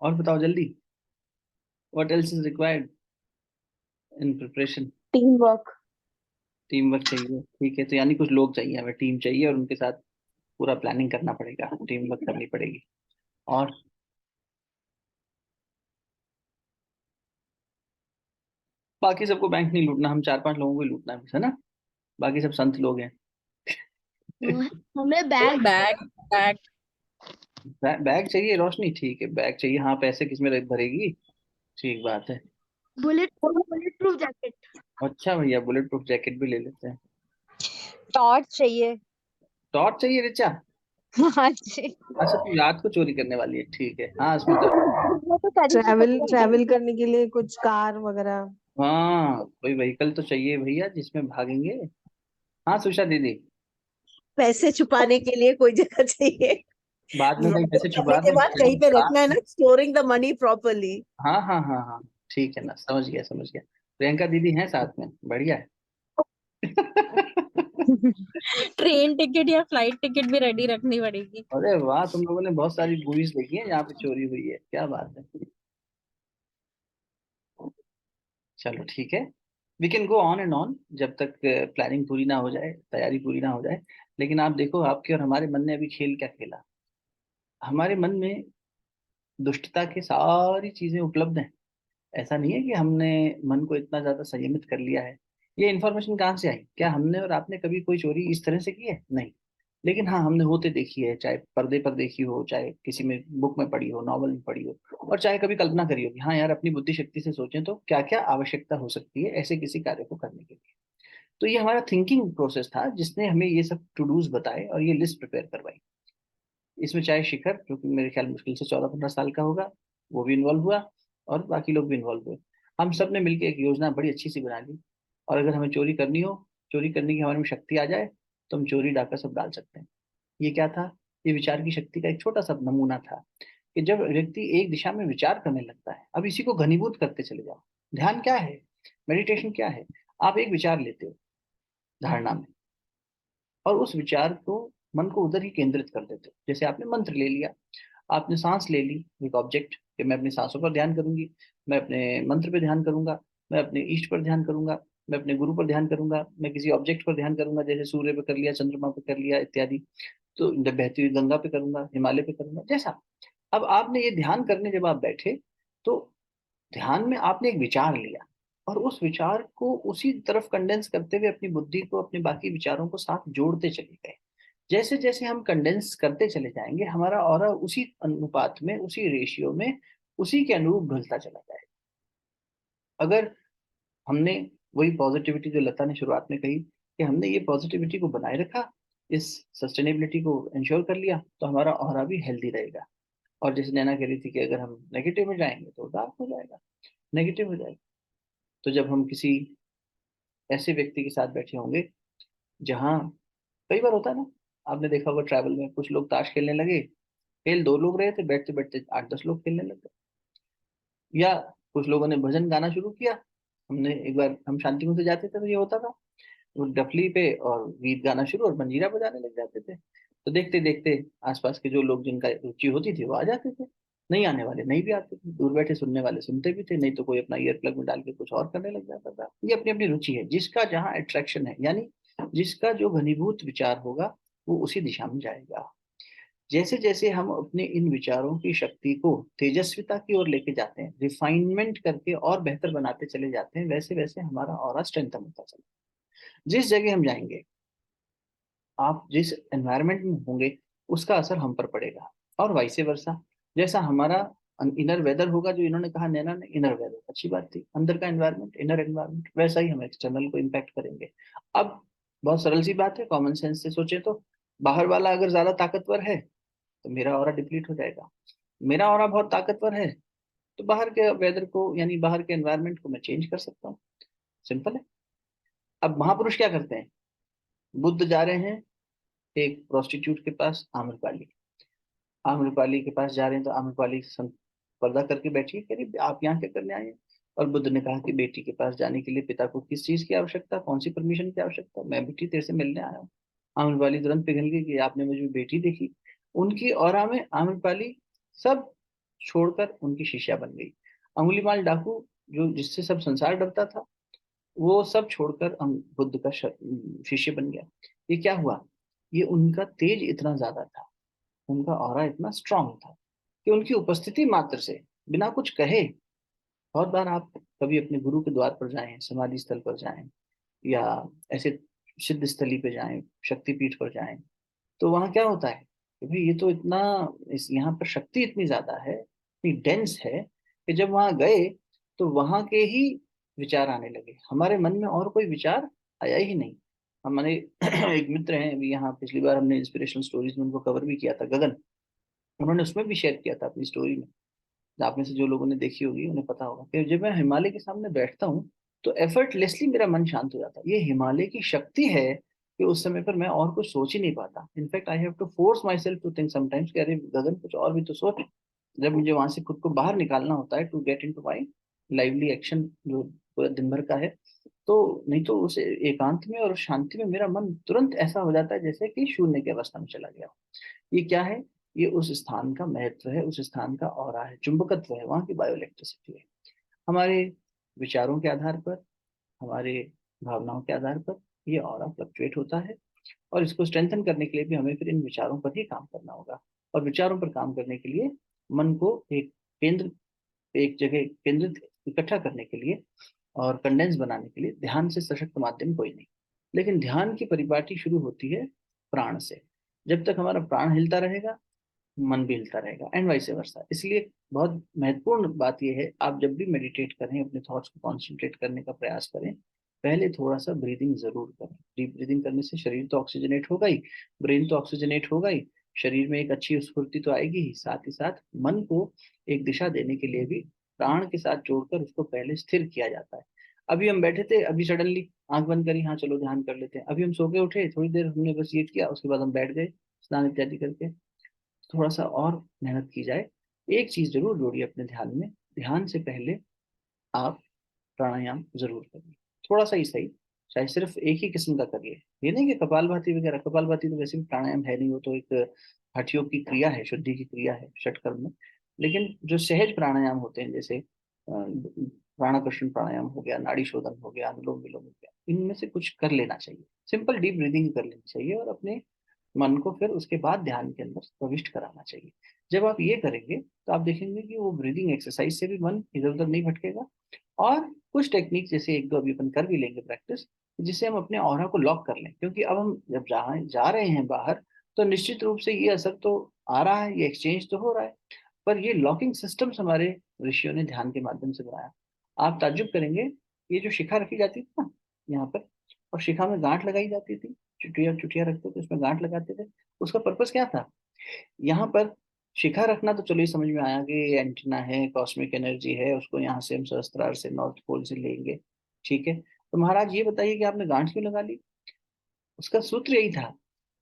और बताओ जल्दी, what else is required in preparation? Team work. Team work चाहिए, ठीक है, तो यानी कुछ लोग चाहिए, हमें टीम चाहिए और उनके साथ पूरा प्लानिंग करना पड़ेगा, टीम वर्क करनी पड़ेगी। और बाकी सबको बैंक नहीं लूटना, हम 4-5 लोगों को ही लूटना है ना, बाकी सब संत लोग हैं। हमें बैग बैग बैग बैग चाहिए रोशनी, ठीक है बैग चाहिए। हाँ, पैसे किसमें भरेगी? ठीक बात है। Bullet proof jacket. अच्छा भैया, बुलेट प्रूफ जैकेट भी ले लेते हैं। टॉर्च चाहिए। टॉर्च चाहिए रिचा? हाँ जी। अच्छा तू रात को चोरी करने वाली है, ठीक है, हाँ इसमें तो। वो तो तरीके ट्रैवल से ट्रैवल करने के लिए कुछ कार वगैरह। हाँ कोई व्हीकल तो चाहिए भैया जिसमें भागेंगे। हाँ सुषा दीदी, पैसे छुपाने के लिए कोई जगह चाहिए। बाद में कहीं पैसे करने छुपा के दो बाद कहीं पे रखना है ना, स्टोरिंग द मनी प्रॉपरली। हाँ हाँ हाँ हाँ, ठीक है ना, समझ गया समझ गया। प्रियंका दीदी हैं साथ में, बढ़िया है। ट्रेन टिकट या फ्लाइट टिकट भी रेडी रखनी पड़ेगी। अरे वाह, तुम लोगों ने बहुत सारी मूवीज देखी हैं जहाँ पे चोरी हुई है, क्या बात है। चलो ठीक है, we can go on and on जब तक प्लानिंग पूरी ना हो जाए, तैयारी पूरी ना हो जाए। लेकिन आप देखो, आपके और हमारे मन ने अभी खेल क्या खेला। हमारे मन में दुष्टता की सारी चीजें उपलब्ध हैं। ऐसा नहीं है कि हमने मन को इतना ज्यादा संयमित कर लिया है। ये इन्फॉर्मेशन कहाँ से आई? क्या हमने और आपने कभी कोई चोरी इस तरह से की है? नहीं। लेकिन हाँ, हमने होते देखी है, चाहे पर्दे पर देखी हो, चाहे किसी में बुक में पढ़ी हो, नॉवल में पढ़ी हो, और चाहे कभी कल्पना करी हो कि हाँ यार, अपनी बुद्धि शक्ति से सोचें तो क्या क्या आवश्यकता हो सकती है ऐसे किसी कार्य को करने के लिए। तो ये हमारा थिंकिंग प्रोसेस था जिसने हमें ये सब टू डूज बताए और ये लिस्ट प्रिपेयर करवाई। इसमें चाहे शिखर, जो कि मेरे ख्याल मुश्किल से 14-15 साल का होगा, वो भी इन्वॉल्व हुआ, और बाकी लोग भी इन्वॉल्व हुए। हम सब ने मिलकर एक योजना बड़ी अच्छी सी बना ली, और अगर हमें चोरी करनी हो, चोरी करने की हमारे में शक्ति आ जाए, तो हम चोरी डाका सब डाल सकते हैं। ये क्या था? ये विचार की शक्ति का एक छोटा सा नमूना था कि जब व्यक्ति एक दिशा में विचार करने लगता है, अब इसी को घनीभूत करते चले जाओ। ध्यान क्या है, मेडिटेशन क्या है? आप एक विचार लेते हो धारणा में, और उस विचार को, मन को उधर ही केंद्रित कर देते हो। जैसे आपने मंत्र ले लिया, आपने सांस ले ली, एक ऑब्जेक्ट कि मैं अपनी सांसों पर ध्यान करूंगी, मैं अपने मंत्र पर ध्यान करूंगा, मैं अपने इष्ट पर ध्यान करूंगा, मैं अपने गुरु पर ध्यान करूंगा, मैं किसी ऑब्जेक्ट पर ध्यान करूंगा, जैसे सूर्य पे कर लिया, चंद्रमा पे कर लिया इत्यादि, तो जब बहती हुई गंगा पे करूंगा, हिमालय पे करूंगा, जैसा। अब आपने ये ध्यान करने जब आप बैठे, तो ध्यान में आपने एक विचार लिया, और उस विचार को उसी तरफ कंडेंस करते हुए अपनी बुद्धि को, अपने बाकी विचारों को साथ जोड़ते चले गए। जैसे जैसे हम कंडेंस करते चले जाएंगे, हमारा ऑरा उसी अनुपात में, उसी रेशियो में, उसी के अनुरूप ढलता चला जाएगा। अगर हमने वही पॉजिटिविटी जो लता ने शुरुआत में कही, कि हमने ये पॉजिटिविटी को बनाए रखा, इस सस्टेनेबिलिटी को इंश्योर कर लिया, तो हमारा ऑरा भी हेल्दी रहेगा। और जैसे नैना कह रही थी कि अगर हम नेगेटिव में जाएंगे तो डार्क हो जाएगा, नेगेटिव हो जाएगा। तो जब हम किसी ऐसे व्यक्ति के साथ बैठे होंगे जहाँ, कई बार होता है ना, आपने देखा होगा ट्रैवल में, कुछ लोग ताश खेलने लगे, खेल 2 लोग रहे थे, बैठते बैठते 8-10 लोग खेलने लग गए। या कुछ लोगों ने भजन गाना शुरू किया, हमने एक बार, हम शांतिकुंज से जाते थे तो ये होता था, वो डफली पे और गीत गाना शुरू और मंजीरा बजाने लग जाते थे। तो देखते देखते आसपास के जो लोग जिनका रुचि होती थी वो आ जाते थे, नहीं आने वाले नहीं भी आते थे, दूर बैठे सुनने वाले सुनते भी थे, नहीं तो कोई अपना ईयर प्लग में डाल के कुछ और करने लग जाता था। ये अपनी अपनी रुचि है, जिसका जहाँ अट्रैक्शन है, यानी जिसका जो घनीभूत विचार होगा वो उसी दिशा में जाएगा। जैसे जैसे हम अपने इन विचारों की शक्ति को तेजस्विता की ओर लेके जाते हैं, रिफाइनमेंट करके और बेहतर बनाते चले जाते हैं, वैसे वैसे हमारा ऑरा स्ट्रेंथन होता चला। जिस जगह हम जाएंगे, आप जिस एनवायरनमेंट में होंगे, उसका असर हम पर पड़ेगा, और वाइसे वर्सा। जैसा हमारा इनर वेदर होगा, जो इन्होंने कहा नैना ने, इनर वेदर अच्छी बात थी, अंदर का एनवायरनमेंट, इनर एनवायरनमेंट, वैसा ही हम एक्सटर्नल को इम्पैक्ट करेंगे। अब बहुत सरल सी बात है, कॉमन सेंस से सोचे तो, बाहर वाला अगर ज्यादा ताकतवर है तो मेरा ऑरा डिप्लीट हो जाएगा, मेरा ऑरा बहुत ताकतवर है तो बाहर के वेदर को, यानी बाहर के एनवायरनमेंट को मैं चेंज कर सकता हूँ। सिंपल है। अब महापुरुष क्या करते हैं? बुद्ध जा रहे हैं एक प्रोस्टिट्यूट के पास, आम्रपाली, आम्रपाली के पास जा रहे हैं, तो आम्रपाली पर्दा करके बैठी है, कह रही आप यहाँ क्या करने आए हैं? और बुद्ध ने कहा कि बेटी के पास जाने के लिए पिता को किस चीज की आवश्यकता, कौन सी परमिशन की आवश्यकता, मैं बेटी तेरे से मिलने आया हूँ। आम्रपाली तुरंत पिघल गई कि आपने मुझे बेटी देखी। उनकी ऑरा में आम्रपाली सब छोड़कर उनकी शिष्या बन गई। अंगुलीमाल डाकू, जो जिससे सब संसार डरता था, वो सब छोड़कर बुद्ध का शिष्य बन गया। ये क्या हुआ? ये उनका तेज इतना ज्यादा था, उनका ऑरा इतना स्ट्रांग था कि उनकी उपस्थिति मात्र से, बिना कुछ कहे, बहुत बार आप कभी अपने गुरु के द्वार पर जाएं, समाधि स्थल पर जाएं, या ऐसे सिद्ध स्थली पे जाएं, शक्तिपीठ पर जाएं, तो वहां क्या होता है कि भाई ये तो इतना, इस यहाँ पर शक्ति इतनी ज्यादा है, इतनी डेंस है, कि जब वहां गए तो वहां के ही विचार आने लगे, हमारे मन में और कोई विचार आया ही नहीं। हमारे एक मित्र हैं, अभी यहाँ पिछली बार हमने इंस्पिरेशनल स्टोरीज में उनको कवर भी किया था, गगन, उन्होंने उसमें भी शेयर किया था अपनी स्टोरी में। आप में से जो लोगों ने देखी होगी उन्हें पता होगा कि जब मैं हिमालय के सामने बैठता हूँ तो एफर्टलेसली मेरा मन शांत हो जाता है। ये हिमालय की शक्ति है कि उस समय पर मैं और कुछ सोच ही नहीं पाता। In fact I have to force my self to think sometimes कि अरे गगन, कुछ और भी तो सोच। जब मुझे वहां से खुद को बाहर निकालना होता है to get in to my lively action, जो पूरा दिन भर का है, तो नहीं तो उस एकांत में और शांति में मेरा मन तुरंत ऐसा हो जाता है जैसे कि शून्य की अवस्था में चला गया। ये क्या है? ये उस स्थान का महत्व है, उस स्थान का ऑरा है, चुंबकत्व है, वहाँ की बायोइलेक्ट्रिसिटी है। हमारे विचारों के आधार पर, हमारे भावनाओं के आधार पर ये ऑरा फ्लक्चुएट होता है, और इसको स्ट्रेंथन करने के लिए भी हमें फिर इन विचारों पर ही काम करना होगा। और विचारों पर काम करने के लिए मन को एक केंद्र, एक जगह केंद्रित, इकट्ठा करने के लिए और कंडेंस बनाने के लिए ध्यान से सशक्त माध्यम कोई नहीं। लेकिन ध्यान की परिपाटी शुरू होती है प्राण से। जब तक हमारा प्राण हिलता रहेगा मन भी हिलता रहेगा, एंड वाइस वर्सा। इसलिए बहुत महत्वपूर्ण बात यह है, आप जब भी मेडिटेट करें, अपने थॉट्स को कॉन्सेंट्रेट करने का प्रयास करें, पहले थोड़ा सा ब्रीदिंग जरूर करें। डीप ब्रीदिंग करने से शरीर तो ऑक्सीजनेट होगा ही, ब्रेन तो ऑक्सीजनेट होगा ही, शरीर में एक अच्छी स्फूर्ति तो आएगी ही, साथ ही साथ मन को एक दिशा देने के लिए भी प्राण के साथ जोड़कर उसको पहले स्थिर किया जाता है। अभी हम बैठे थे, अभी सडनली आंख बंद करी, हाँ चलो ध्यान कर लेते हैं, अभी हम सो के उठे, थोड़ी देर हमने बस ये किया, उसके बाद हम बैठ गए स्नान इत्यादि करके। थोड़ा सा और मेहनत की जाए। एक चीज जरूर जोड़िए अपने ध्यान में, ध्यान से पहले आप प्राणायाम जरूर करिए, थोड़ा सा ही सही, चाहे सिर्फ एक ही किस्म का करिए। ये नहीं कि कपालभाति वगैरह, कपालभाति तो वैसे भी प्राणायाम है नहीं, वो तो एक हठयोग की क्रिया है, शुद्धि की क्रिया है षटकर्म में। लेकिन जो सहज प्राणायाम होते हैं, जैसे प्राणाकर्षण प्राणायाम हो गया, नाड़ी शोधन हो गया, अनुलोम विलोम हो गया, इनमें से कुछ कर लेना चाहिए, सिंपल डीप ब्रीदिंग कर लेनी चाहिए, और अपने मन को फिर उसके बाद ध्यान के अंदर प्रविष्ट कराना चाहिए। जब आप ये करेंगे तो आप देखेंगे कि वो ब्रीदिंग एक्सरसाइज से भी मन इधर उधर नहीं भटकेगा। और कुछ टेक्निक जैसे एक दो अभी अपन कर भी लेंगे प्रैक्टिस, जिससे हम अपने ऑरा को लॉक कर लें, क्योंकि अब हम जब जा रहे हैं बाहर, तो निश्चित रूप से ये असर तो आ रहा है, ये एक्सचेंज तो हो रहा है, पर ये लॉकिंग सिस्टम्स हमारे ऋषियों ने ध्यान के माध्यम से बनाया। आप ताज्जुब करेंगे, ये जो शिखा रखी जाती थी ना यहाँ पर, और शिखा में गांठ लगाई जाती थी, चुटिया चुटिया रखते थे उसमें गांठ लगाते थे, उसका पर्पस क्या था? यहाँ पर शिखा रखना तो चलो ये समझ में आया कि ये एंटीना है, कॉस्मिक एनर्जी है, उसको यहाँ से हम सहस्त्रार से नॉर्थ पोल से लेंगे, ठीक है। तो महाराज ये बताइए कि आपने गांठ क्यों लगा ली? उसका सूत्र यही था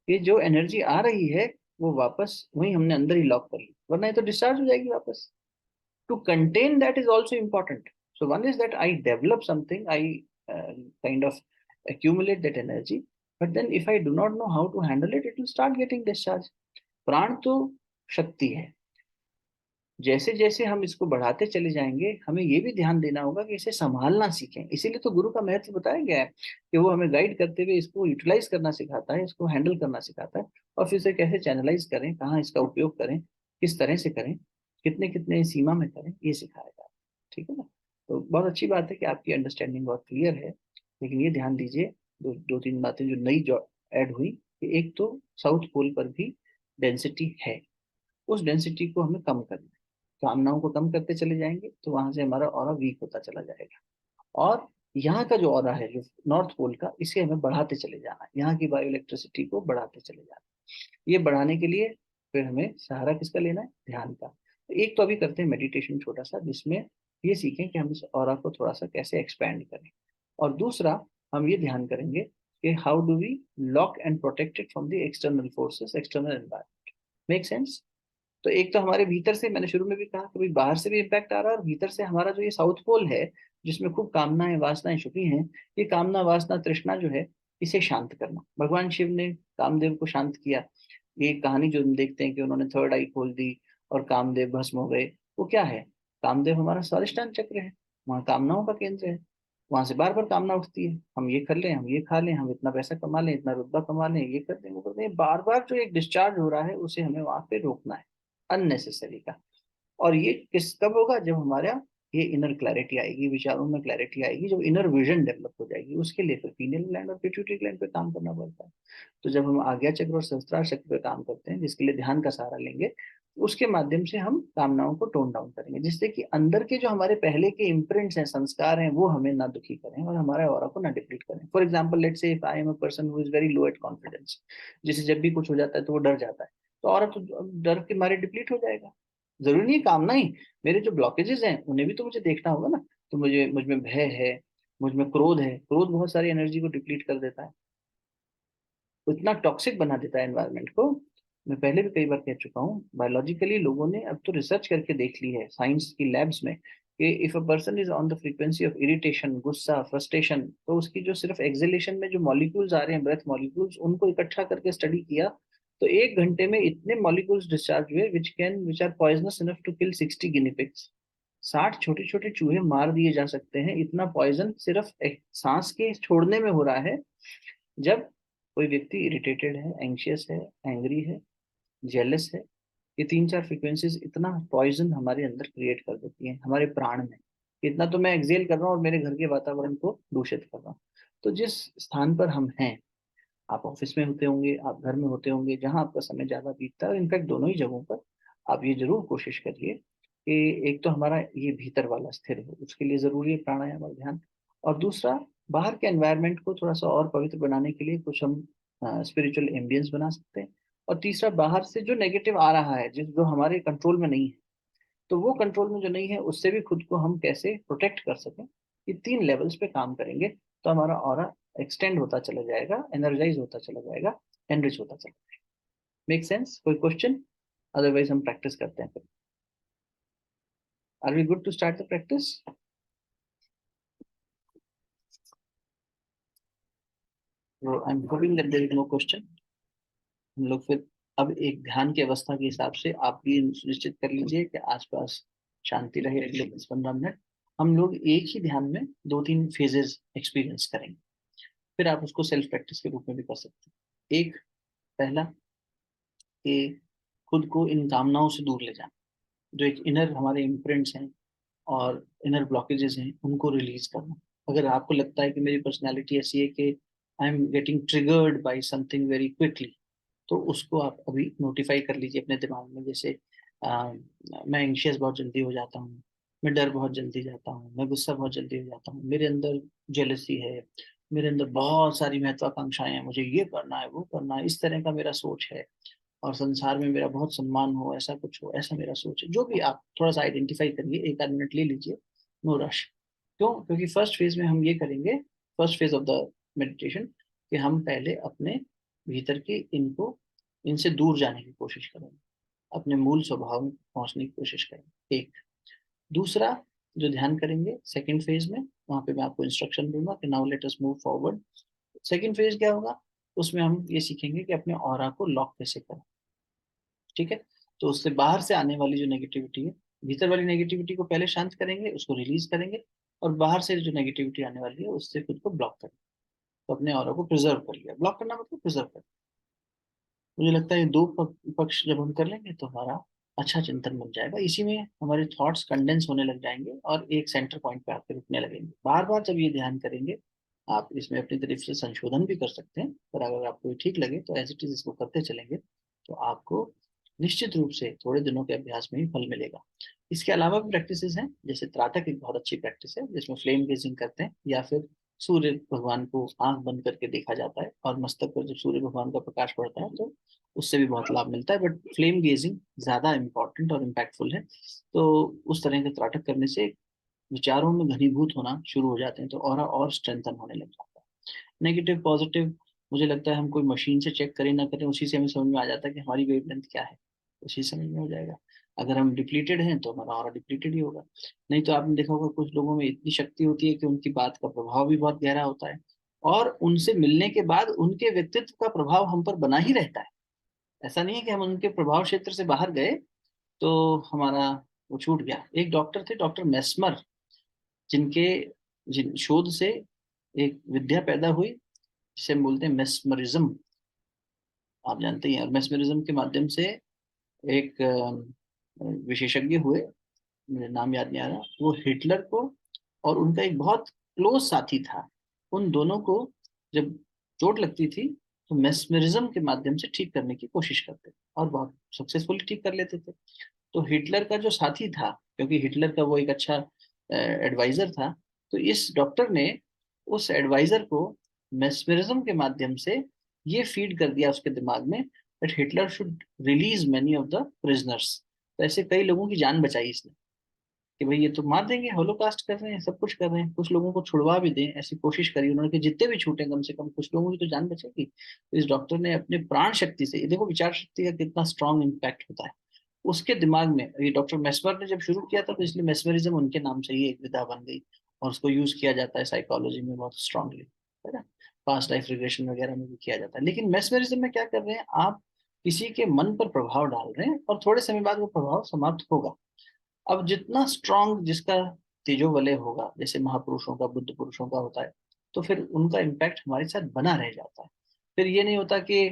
कि जो एनर्जी आ रही है वो वापस वहीं हमने अंदर ही लॉक कर ली, वरना ये तो डिस्चार्ज हो जाएगी वापस। To contain that is also important. So one is that I develop something, I kind of accumulate that energy, but then if I do not know how to handle it, it will start getting discharged. प्राण तो शक्ति है, जैसे जैसे हम इसको बढ़ाते चले जाएंगे, हमें ये भी ध्यान देना होगा कि इसे संभालना सीखें। इसीलिए तो गुरु का महत्व बताया गया है कि वो हमें गाइड करते हुए इसको यूटिलाइज करना सिखाता है, इसको हैंडल करना सिखाता है, और फिर इसे कैसे चैनलाइज करें, कहाँ इसका उपयोग करें, किस तरह से करें, कितने कितने सीमा में करें, ये सिखाया जाता है। ठीक है ना? तो बहुत अच्छी बात है कि आपकी अंडरस्टैंडिंग बहुत क्लियर है, लेकिन ये ध्यान दीजिए दो तीन बातें जो नई जो ऐड हुई, कि एक तो साउथ पोल पर भी डेंसिटी है, उस डेंसिटी को हमें कम करना है। कामनाओं को कम करते चले जाएंगे तो वहां से हमारा ऑरा वीक होता चला जाएगा, और यहाँ का जो ऑरा है, जो नॉर्थ पोल का, इसे हमें बढ़ाते चले जाना है, यहाँ की बायो इलेक्ट्रिसिटी को बढ़ाते चले जाना है। ये बढ़ाने के लिए फिर हमें सहारा किसका लेना है? ध्यान का। तो एक तो अभी करते हैं मेडिटेशन छोटा सा, जिसमें ये सीखें कि हम इस ऑरा को थोड़ा सा कैसे एक्सपैंड करें, और दूसरा हम ये ध्यान करेंगे कि how do we lock and protect it from the external forces, external environment. Make sense? तो एक तो हमारे भीतर से, मैंने शुरू में भी कहा कि भाई बाहर से भी इम्पैक्ट आ रहा है, और भीतर से हमारा जो ये साउथ पोल है, जिसमें खूब कामनाएं वासनाएं छुपी हैं, ये कामना वासना तृष्णा जो है, इसे शांत करना। भगवान शिव ने कामदेव को शांत किया। ये कहानी जो हम देखते हैं कि उन्होंने थर्ड आई खोल दी और कामदेव भस्म हो गए, वो क्या है? कामदेव हमारा स्वादिष्टान चक्र है, वहाँ कामनाओं का केंद्र है, वहां से बार बार कामना उठती है, हम ये कर लें, हम ये खा लें, हम इतना पैसा कमा लें, इतना रुतबा कमा लें, ये कर दें, वो कर दें, बार बार जो एक डिस्चार्ज हो रहा है उसे हमें वहां पे रोकना है, अननेसेसरी का। और ये किस कब होगा? जब हमारा ये इनर क्लैरिटी आएगी, विचारों में क्लैरिटी आएगी, जब इनर विजन डेवलप हो जाएगी, उसके लिए फिर पीनियल ग्लैंड और पिट्यूटरी ग्लैंड पे काम करना पड़ता है। तो जब हम आज्ञा चक्र और सहस्त्रार चक्र पे काम करते हैं, जिसके लिए ध्यान का सहारा लेंगे, उसके माध्यम से हम कामनाओं को टोन डाउन करेंगे, जिससे कि अंदर के जो हमारे पहले के इम्प्रिंट्स हैं, संस्कार हैं, वो हमें ना दुखी करें और हमारे ऑरा को ना डिप्लीट करें। For example, let's say if I am a person who is very low at confidence, जिसे जब भी कुछ हो जाता है तो वो डर जाता है, तो ऑरा तो डर के मारे डिप्लीट हो जाएगा। जरूरी नहीं कामना ही, मेरे जो ब्लॉकेजेस हैं उन्हें भी तो मुझे देखना होगा ना। तो मुझ में भय है, मुझ में क्रोध है, क्रोध बहुत सारी एनर्जी को डिप्लीट कर देता है, इतना टॉक्सिक बना देता है एनवायरनमेंट को। मैं पहले भी कई बार कह चुका हूँ, बायोलॉजिकली लोगों ने अब तो रिसर्च करके देख ली है साइंस की लैब्स में, कि if a person is on the frequency of irritation, गुस्सा, फ्रस्ट्रेशन, तो उसकी जो सिर्फ एक्सलेशन में जो मॉलिक्यूल्स आ रहे हैं, ब्रेथ मॉलिक्यूल्स, उनको इकट्ठा करके स्टडी किया, तो 1 घंटे में इतने मॉलिक्यूल्स डिस्चार्ज हुए which are poisonous enough to kill 60 guinea pigs. 60 छोटे छोटे चूहे मार दिए जा सकते हैं, इतना पॉइजन सिर्फ सांस के छोड़ने में हो रहा है। जब कोई व्यक्ति इरिटेटेड है, एंग्शियस है, एंग्री है, जेलस है, ये 3-4 फ्रीक्वेंसीज इतना पॉइजन हमारे अंदर क्रिएट कर देती हैं, हमारे प्राण में। इतना तो मैं एक्सेल कर रहा हूँ और मेरे घर के वातावरण को दूषित कर रहा हूँ। तो जिस स्थान पर हम हैं आप ऑफिस में होते होंगे, आप घर में होते होंगे, जहां आपका समय ज्यादा बीतता है, इनफैक्ट दोनों ही जगहों पर आप ये जरूर कोशिश करिए कि एक तो हमारा ये भीतर वाला स्थिर हो, उसके लिए जरूरी है प्राणायाम और ध्यान। और दूसरा, बाहर के एनवायरनमेंट को थोड़ा सा और पवित्र बनाने के लिए कुछ हम स्पिरिचुअल एम्बियंस बना सकते हैं। और तीसरा, बाहर से जो नेगेटिव आ रहा है, जो हमारे कंट्रोल में नहीं है, तो वो कंट्रोल में जो नहीं है उससे भी खुद को हम कैसे प्रोटेक्ट कर सकें, ये 3 लेवल्स पे काम करेंगे तो हमारा ऑरा एक्सटेंड होता चला जाएगा, एनर्जाइज होता चला जाएगा, एनरिच होता चला जाएगा। Make sense? कोई क्वेश्चन? अदरवाइज हम प्रैक्टिस करते हैं फिर। Are we good to start the practice? I am hoping that there is no question. हम लोग फिर अब एक ध्यान की अवस्था के हिसाब से आप भी सुनिश्चित कर लीजिए कि आसपास शांति रहे अगले 10-15 मिनट। हम लोग एक ही ध्यान में 2-3 फेजेस एक्सपीरियंस करेंगे, फिर आप उसको सेल्फ प्रैक्टिस के रूप में भी कर सकते हैं। एक, पहला कि खुद को इन कामनाओं से दूर ले जाना, जो एक इनर हमारे इम्प्रिंट्स हैं और इनर ब्लॉकेजेस हैं, उनको रिलीज करना। अगर आपको लगता है कि मेरी पर्सनैलिटी ऐसी है कि I am getting triggered by something very quickly, तो उसको आप अभी नोटिफाई कर लीजिए अपने दिमाग में। जैसे मैं एंशियस बहुत जल्दी हो जाता हूँ, मैं डर बहुत जल्दी जाता हूँ, मैं गुस्सा बहुत जल्दी हो जाता हूँ, मेरे अंदर जेलसी है, मेरे अंदर बहुत सारी महत्वाकांक्षाएं हैं, मुझे ये करना है, वो करना है, इस तरह का मेरा सोच है, और संसार में मेरा बहुत सम्मान हो, ऐसा कुछ हो, ऐसा मेरा सोच है। जो भी आप थोड़ा सा आइडेंटिफाई करिए, 1 आध मिनट ले लीजिए, नो रश। क्यों? क्योंकि फर्स्ट फेज में हम ये करेंगे, first phase of the meditation, कि हम पहले अपने भीतर के इनको, इनसे दूर जाने की कोशिश करेंगे, अपने मूल स्वभाव में पहुंचने की कोशिश करेंगे। एक, दूसरा जो ध्यान करेंगे सेकंड फेज में, वहां पे मैं आपको इंस्ट्रक्शन दूंगा कि now let us move forward. Second phase क्या होगा? उसमें हम ये सीखेंगे कि अपने ऑरा को लॉक कैसे करें। ठीक है? तो उससे बाहर से आने वाली जो नेगेटिविटी है, भीतर वाली नेगेटिविटी को पहले शांत करेंगे, उसको रिलीज करेंगे, और बाहर से जो नेगेटिविटी आने वाली है उससे खुद को ब्लॉक करेंगे। तो अपने ऑरा को प्रिजर्व कर लिया। ब्लॉक करना मतलब प्रिजर्व करना। मुझे लगता है ये दो पक्ष जब हम कर लेंगे तो हमारा अच्छा चिंतन बन जाएगा। इसी में हमारे थॉट्स कंडेंस होने लग जाएंगे और एक सेंटर पॉइंट पे आकर रुकने लगेंगे। बार बार जब ये ध्यान करेंगे, आप इसमें अपनी तरफ से संशोधन भी कर सकते हैं, पर अगर आपको ये ठीक लगे तो एज इट इज इसको करते चलेंगे, तो आपको निश्चित रूप से थोड़े दिनों के अभ्यास में ही फल मिलेगा। इसके अलावा भी प्रैक्टिसेस हैं, जैसे त्राटक एक बहुत अच्छी प्रैक्टिस है जिसमें फ्लेम गेजिंग करते हैं, या फिर सूर्य भगवान को आंख बंद करके देखा जाता है, और मस्तक पर जब सूर्य भगवान का प्रकाश पड़ता है तो उससे भी बहुत लाभ मिलता है। बट फ्लेम गेजिंग ज्यादा इंपॉर्टेंट और इम्पैक्टफुल है। तो उस तरह के त्राटक करने से विचारों में घनीभूत होना शुरू हो जाते हैं, तो और स्ट्रेंथन होने लग जाता है। नेगेटिव पॉजिटिव, मुझे लगता है हम कोई मशीन से चेक करें ना करें, उसी से हमें समझ में आ जाता है कि हमारी वेवलेंथ क्या है, उसी समझ में हो जाएगा। अगर हम डिप्लीटेड हैं तो हमारा ऑरा डिप्लीटेड ही होगा। नहीं तो आपने देखा होगा कुछ लोगों में इतनी शक्ति होती है कि उनकी बात का प्रभाव भी बहुत गहरा होता है, और उनसे मिलने के बाद उनके व्यक्तित्व का प्रभाव हम पर बना ही रहता है। ऐसा नहीं है कि हम उनके प्रभाव क्षेत्र से बाहर गए तो हमारा वो छूट गया। एक डॉक्टर थे, डॉक्टर मेस्मर, जिनके जिन शोध से एक विद्या पैदा हुई जिसे हम बोलते हैं मेस्मरिज्म, आप जानते ही हैं। और मेस्मरिज्म के माध्यम से एक विशेषज्ञ हुए, मुझे नाम याद नहीं आ रहा, वो हिटलर को और उनका एक बहुत क्लोज साथी था, उन दोनों को जब चोट लगती थी तो मेस्मरिज्म के माध्यम से ठीक करने की कोशिश करते थे, और बहुत सक्सेसफुली ठीक कर लेते थे। तो हिटलर का जो साथी था, क्योंकि हिटलर का वो एक अच्छा एडवाइजर था, तो इस डॉक्टर ने उस एडवाइजर को मेस्मरिज्म के माध्यम से ये फीड कर दिया उसके दिमाग में that Hitler should release many of the prisoners. तो ऐसे कई लोगों की जान बचाई इसने, कि भाई ये तो मार देंगे, होलोकास्ट कर रहे हैं, सब कुछ कर रहे हैं, कुछ लोगों को छुड़वा भी दें, ऐसी कोशिश करी उन्होंने कि जितने भी छूटे कम से कम कुछ लोगों की तो जान बचेगी। तो इस डॉक्टर ने अपने प्राण शक्ति से, ये देखो विचार शक्ति का कितना स्ट्रांग इम्पैक्ट होता है, उसके दिमाग में, ये डॉक्टर मेस्मर ने जब शुरू किया था तो इसलिए मेस्मरिज्म उनके नाम से ही एक विधा बन गई, और उसको यूज किया जाता है साइकोलॉजी में बहुत स्ट्रांगली, है ना। पास्ट लाइफ रिग्रेशन वगैरह में भी किया जाता है। लेकिन मेस्मरिज्म में क्या कर रहे हैं आप? किसी के मन पर प्रभाव डाल रहे हैं और थोड़े समय बाद वो प्रभाव समाप्त होगा। अब जितना स्ट्रांग जिसका तेजोवलय होगा, जैसे महापुरुषों का, बुद्ध पुरुषों का होता है, तो फिर उनका इम्पैक्ट हमारे साथ बना रह जाता है। फिर ये नहीं होता कि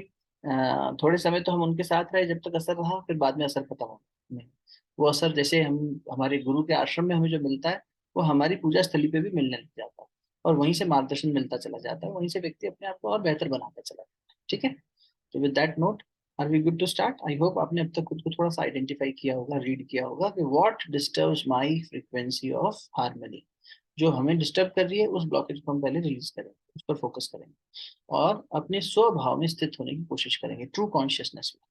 थोड़े समय तो हम उनके साथ रहे, जब तक असर रहा, फिर बाद में असर खत्म हो। नहीं, वो असर जैसे हम हमारे गुरु के आश्रम में हमें जो मिलता है वो हमारी पूजा स्थली पे भी मिलने लग जाता है, और वहीं से मार्गदर्शन मिलता चला जाता है, वहीं से व्यक्ति अपने आप को और बेहतर बनाता चला जाता ठीक है, तो with that note are we good to start? I hope आपने अब तक खुद को थोड़ा सा आइडेंटिफाई किया होगा, रीड किया होगा कि what disturbs my frequency of harmony. जो हमें डिस्टर्ब कर रही है उस ब्लॉकेज को हम पहले रिलीज करेंगे, उस पर फोकस करेंगे और अपने स्वभाव में स्थित होने की कोशिश करेंगे, ट्रू कॉन्शियसनेस में,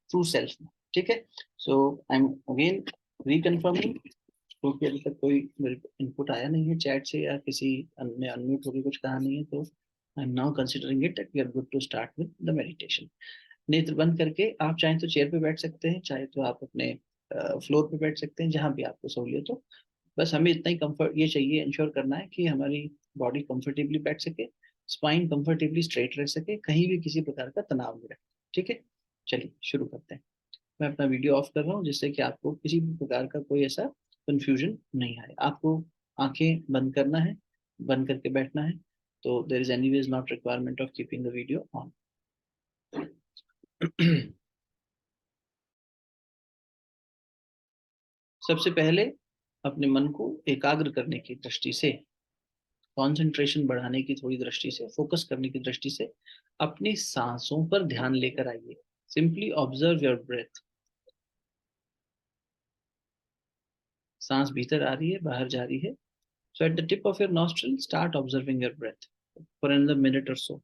ट्रू सेल्फ में। ठीक है, सो आई एम अगेन रिकन्फर्मिंग, क्योंकि अभी तक कोई मेरे इनपुट आया नहीं है चैट से या किसी ने अनम्यूट होकर कुछ कहा नहीं है, तो I am now considering it that we are good to start with the meditation. नेत्र बंद करके आप चाहें तो चेयर पे बैठ सकते हैं, चाहे तो आप अपने फ्लोर पे बैठ सकते हैं, जहां भी आपको सहूलियत हो। बस हमें इतना ही कंफर्ट ये चाहिए, इंश्योर करना है कि हमारी बॉडी कंफर्टेबली बैठ सके, स्पाइन कंफर्टेबली स्ट्रेट रह सके, कहीं भी किसी प्रकार का तनाव नहीं रहे। ठीक है, चलिए शुरू करते हैं। मैं अपना वीडियो ऑफ कर रहा हूँ जिससे कि आपको किसी भी प्रकार का कोई ऐसा कंफ्यूजन नहीं आए। आपको आंखें बंद करना है, बंद करके बैठना है, तो there is anyways not requirement of keeping the video on. सबसे पहले अपने मन को एकाग्र करने की दृष्टि से, कंसंट्रेशन बढ़ाने की थोड़ी दृष्टि से, फोकस करने की दृष्टि से अपनी सांसों पर ध्यान लेकर आइए। Simply observe your breath. सांस भीतर आ रही है, बाहर जा रही है। So at the tip of your nostril start observing your breath for another minute और सो।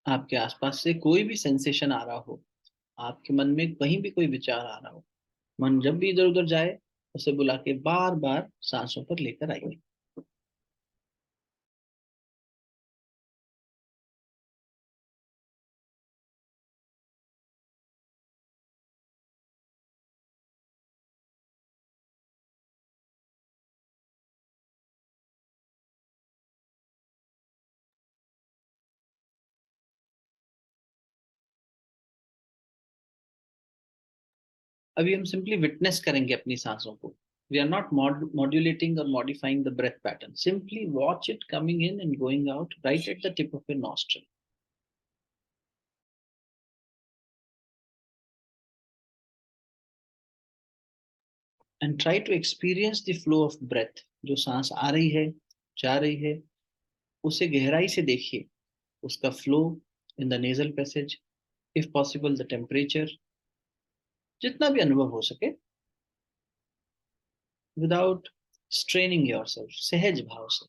आपके आसपास से कोई भी सेंसेशन आ रहा हो, आपके मन में कहीं भी कोई विचार आ रहा हो, मन जब भी इधर उधर जाए उसे बुला के बार बार सांसों पर लेकर आइए। अभी हम सिंपली विटनेस करेंगे अपनी सांसों को। वी आर नॉट मॉड्यूलेटिंग और modifying the breath pattern, simply watch it coming in and going out right at the tip of your nostril. And try to experience the flow of breath. जो सांस आ रही है, जा रही है, उसे गहराई से देखिए, उसका flow in the nasal passage, if possible the temperature, जितना भी अनुभव हो सके, विदाउट स्ट्रेनिंग योरसेल्फ, सहज भाव से।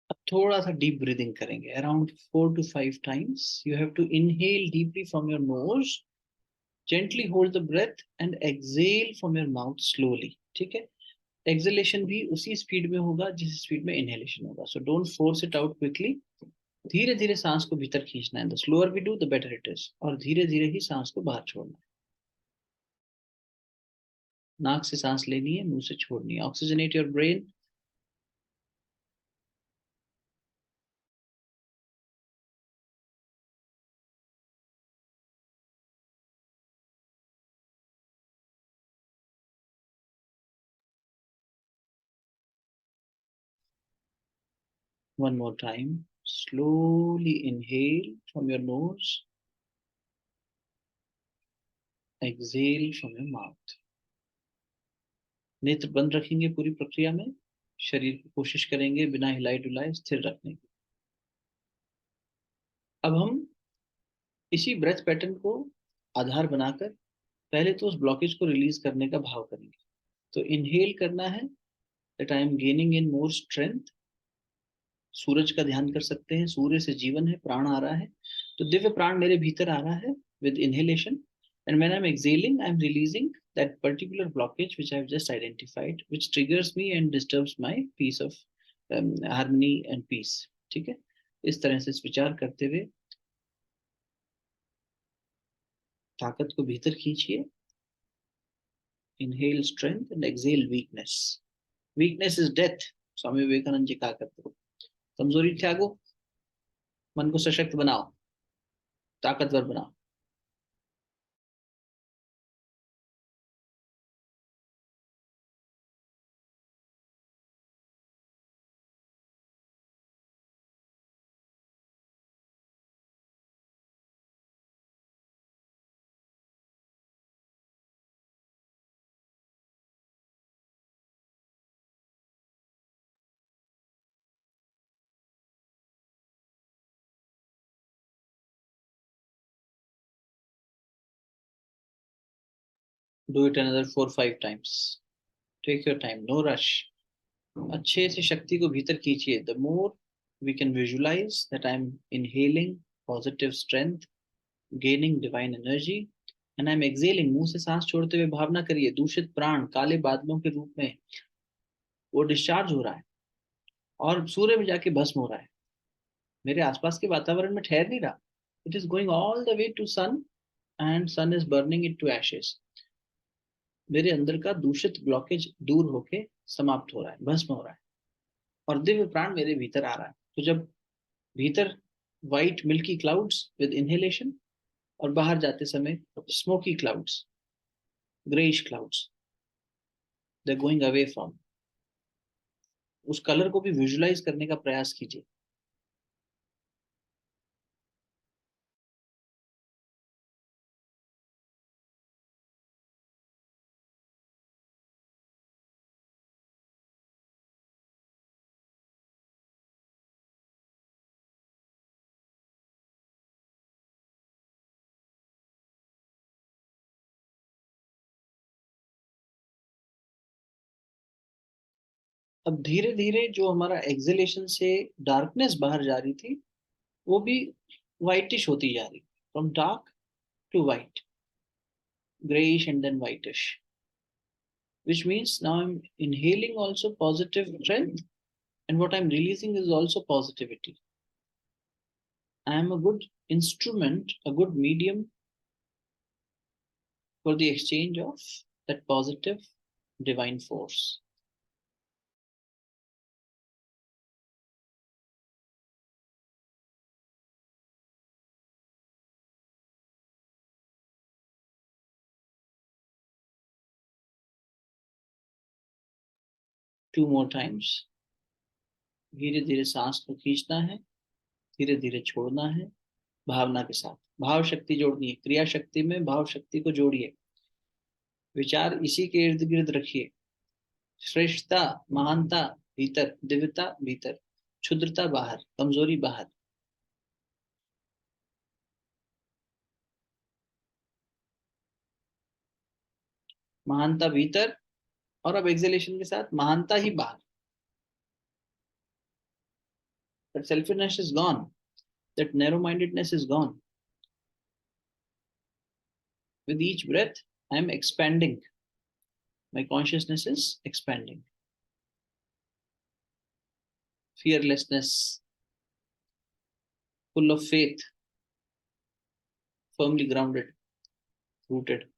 अब थोड़ा सा डीप ब्रीदिंग करेंगे, around 4 to 5 times। You have to inhale deeply from your nose, gently hold the breath and exhale from your mouth slowly। ठीक है, एक्सलेशन भी उसी स्पीड में होगा जिस स्पीड में इनहेलेशन होगा। So don't force it out quickly. धीरे धीरे सांस को भीतर खींचना है, the slower we do the better it is, और धीरे धीरे ही सांस को बाहर छोड़ना है। नाक से सांस लेनी है, मुंह से छोड़नी है। Oxygenate your brain. One more time, slowly inhale from your nose, exhale from your mouth। नेत्र बंद रखेंगे पूरी प्रक्रिया में, शरीर की कोशिश करेंगे बिना हिलाए डुलाए स्थिर रखने की। अब हम इसी ब्रेथ पैटर्न को आधार बनाकर पहले तो उस ब्लॉकेज को रिलीज करने का भाव करेंगे। तो इनहेल करना है that I am gaining in more strength. सूरज का ध्यान कर सकते हैं, सूर्य से जीवन है, प्राण आ रहा है, तो दिव्य प्राण मेरे भीतर आ रहा है with inhalation. And when I am exhaling I am releasing that particular blockage which I have just identified, which triggers me and disturbs my peace of harmony and peace. ठीक है, इस तरह से विचार करते हुए ताकत को भीतर खींचिए। Inhale strength and exhale weakness. Weakness is death, Swami Vivekananda ji कहा करते थे। कमजोरी त्यागो, मन को सशक्त बनाओ, ताकतवर बनाओ। Do it another 4-5 times. Take your time, no rush. अच्छे से शक्ति को भीतर खींचिए. The more we can visualize that I'm inhaling positive strength, gaining divine energy, and I'm exhaling, मुंह से सांस छोड़ते हुए भावना करिए दूषित प्राण काले बादलों के रूप में वो डिस्चार्ज हो रहा है और सूर्य में जाके भस्म हो रहा है. मेरे आसपास के वातावरण में ठहर नहीं रहा. It is going all the way to sun and sun is burning it to ashes. मेरे अंदर का दूषित ब्लॉकेज दूर होके समाप्त हो रहा है, भस्म हो रहा है और दिव्य प्राण मेरे भीतर आ रहा है. तो जब भीतर white milky clouds with inhalation और बाहर जाते समय smoky clouds, greyish clouds, they going away from. उस कलर को भी विजुलाइज करने का प्रयास कीजिए. अब धीरे धीरे जो हमारा एक्सलेशन से डार्कनेस बाहर जा रही थी वो भी व्हाइटिश होती जा रही, from dark to white, grayish and then whitish, which means now I'm inhaling also positive strength and what I'm releasing is also positivity. I am a good instrument, a good medium for the exchange of that positive divine force. Two more times. धीरे धीरे सांस को खींचना है, धीरे धीरे छोड़ना है, भावना के साथ. भाव शक्ति जोड़नी है. क्रिया शक्ति में भाव शक्ति को जोड़िए. विचार इसी के इर्द गिर्द रखिए. श्रेष्ठता, महानता भीतर, दिव्यता भीतर, क्षुद्रता बाहर, कमजोरी बाहर. महानता भीतर और अब एक्सलेशन के साथ महानता ही बाहर. That selfishness is gone. That narrow-mindedness is gone. With each breath, I am expanding. My consciousness is expanding. Fearlessness, full of faith, firmly grounded, rooted,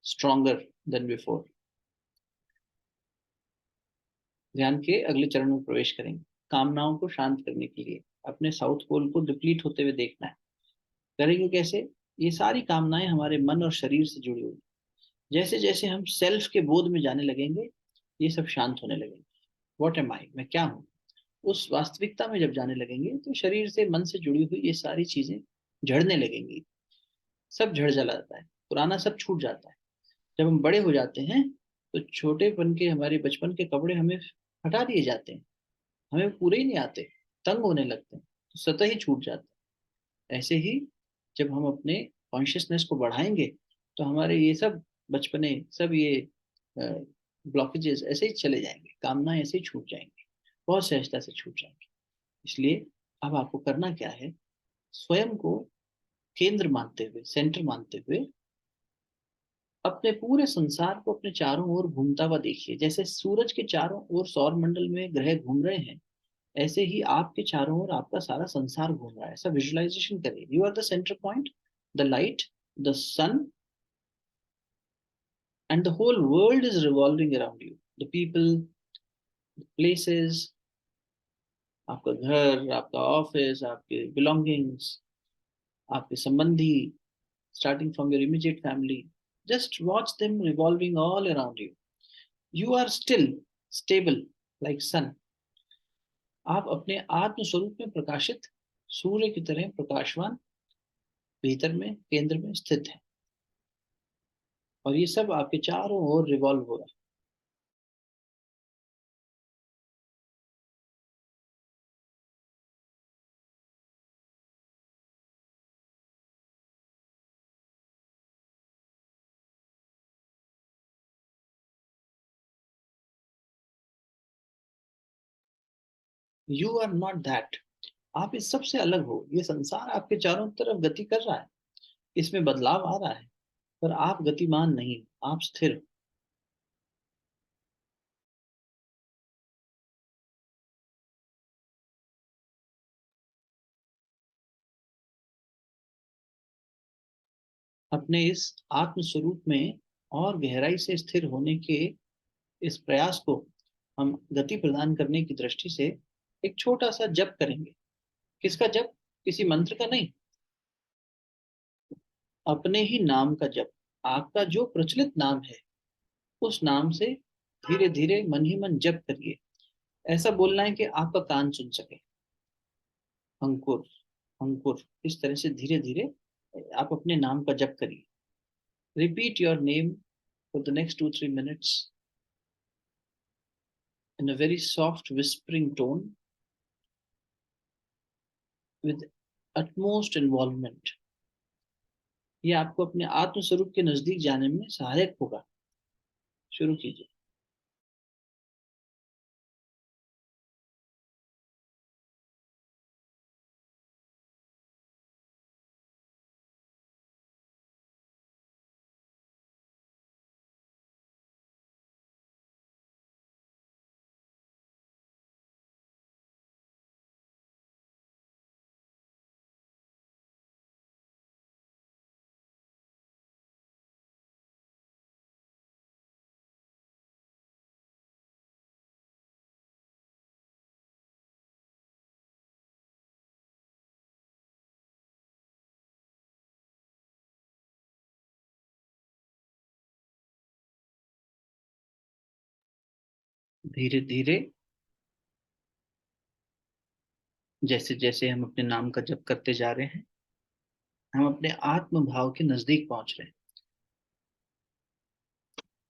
stronger than before. ध्यान के अगले चरण में प्रवेश करेंगे. कामनाओं को शांत करने के लिए अपने साउथ पोल को डिप्लीट होते हुए देखना है. करेंगे कैसे? ये सारी कामनाएं हमारे मन और शरीर से जुड़ी हुई. जैसे जैसे हम सेल्फ के बोध में जाने लगेंगे ये सब शांत होने लगेंगे. व्हाट एम आई, मैं क्या हूँ, उस वास्तविकता में जब जाने लगेंगे तो शरीर से मन से जुड़ी हुई ये सारी चीजें झड़ने लगेंगी. सब झड़ जला जाता है, पुराना सब छूट जाता है. जब हम बड़े हो जाते हैं तो छोटेपन के हमारे बचपन के कपड़े हमें हटा दिए जाते हैं, हमें पूरे ही नहीं आते, तंग होने लगते हैं, तो सतह ही छूट जाता है. ऐसे ही जब हम अपने कॉन्शियसनेस को बढ़ाएंगे तो हमारे ये सब बचपने, सब ये ब्लॉकेजेस ऐसे ही चले जाएंगे, कामना ऐसे ही छूट जाएंगे, बहुत सहजता से छूट जाएंगे. इसलिए अब आपको करना क्या है, स्वयं को केंद्र मानते हुए, सेंटर मानते हुए अपने पूरे संसार को अपने चारों ओर घूमता हुआ देखिए. जैसे सूरज के चारों ओर सौर मंडल में ग्रह घूम रहे हैं, ऐसे ही आपके चारों ओर आपका सारा संसार घूम रहा है. ऐसा विजुअलाइजेशन करिए. You are the centre point, the light, the sun, and the whole world is revolving around you. The people, the places, आपका घर, आपका ऑफिस, आपके बिलोंगिंग्स, आपके संबंधी, starting from your immediate family. Just watch them revolving all around you. You are still stable like sun. आप अपने आत्म स्वरूप में प्रकाशित सूर्य की तरह प्रकाशवान भीतर में केंद्र में स्थित है, और ये सब आपके चारों ओर रिवॉल्व हो रहा है। You are not that. आप इस सबसे अलग हो। ये संसार आपके चारों तरफ गति कर रहा है, इसमें बदलाव आ रहा है, पर आप गतिमान नहीं, आप स्थिर। अपने इस आत्म स्वरूप में और गहराई से स्थिर होने के इस प्रयास को हम गति प्रदान करने की दृष्टि से एक छोटा सा जप करेंगे। किसका जप? किसी मंत्र का नहीं, अपने ही नाम का जप। आपका जो प्रचलित नाम है उस नाम से धीरे धीरे मन ही मन जप करिए। ऐसा बोलना है कि आपका कान सुन सके। अंकुर, अंकुर, इस तरह से धीरे धीरे आप अपने नाम का जप करिए। Repeat your name for the next 2-3 minutes in a very soft whispering tone with utmost involvement. ये आपको अपने आत्म स्वरूप के नजदीक जाने में सहायक होगा। शुरू कीजिए। धीरे धीरे जैसे जैसे हम अपने नाम का जप करते जा रहे हैं, हम अपने आत्म भाव के नजदीक पहुंच रहे हैं,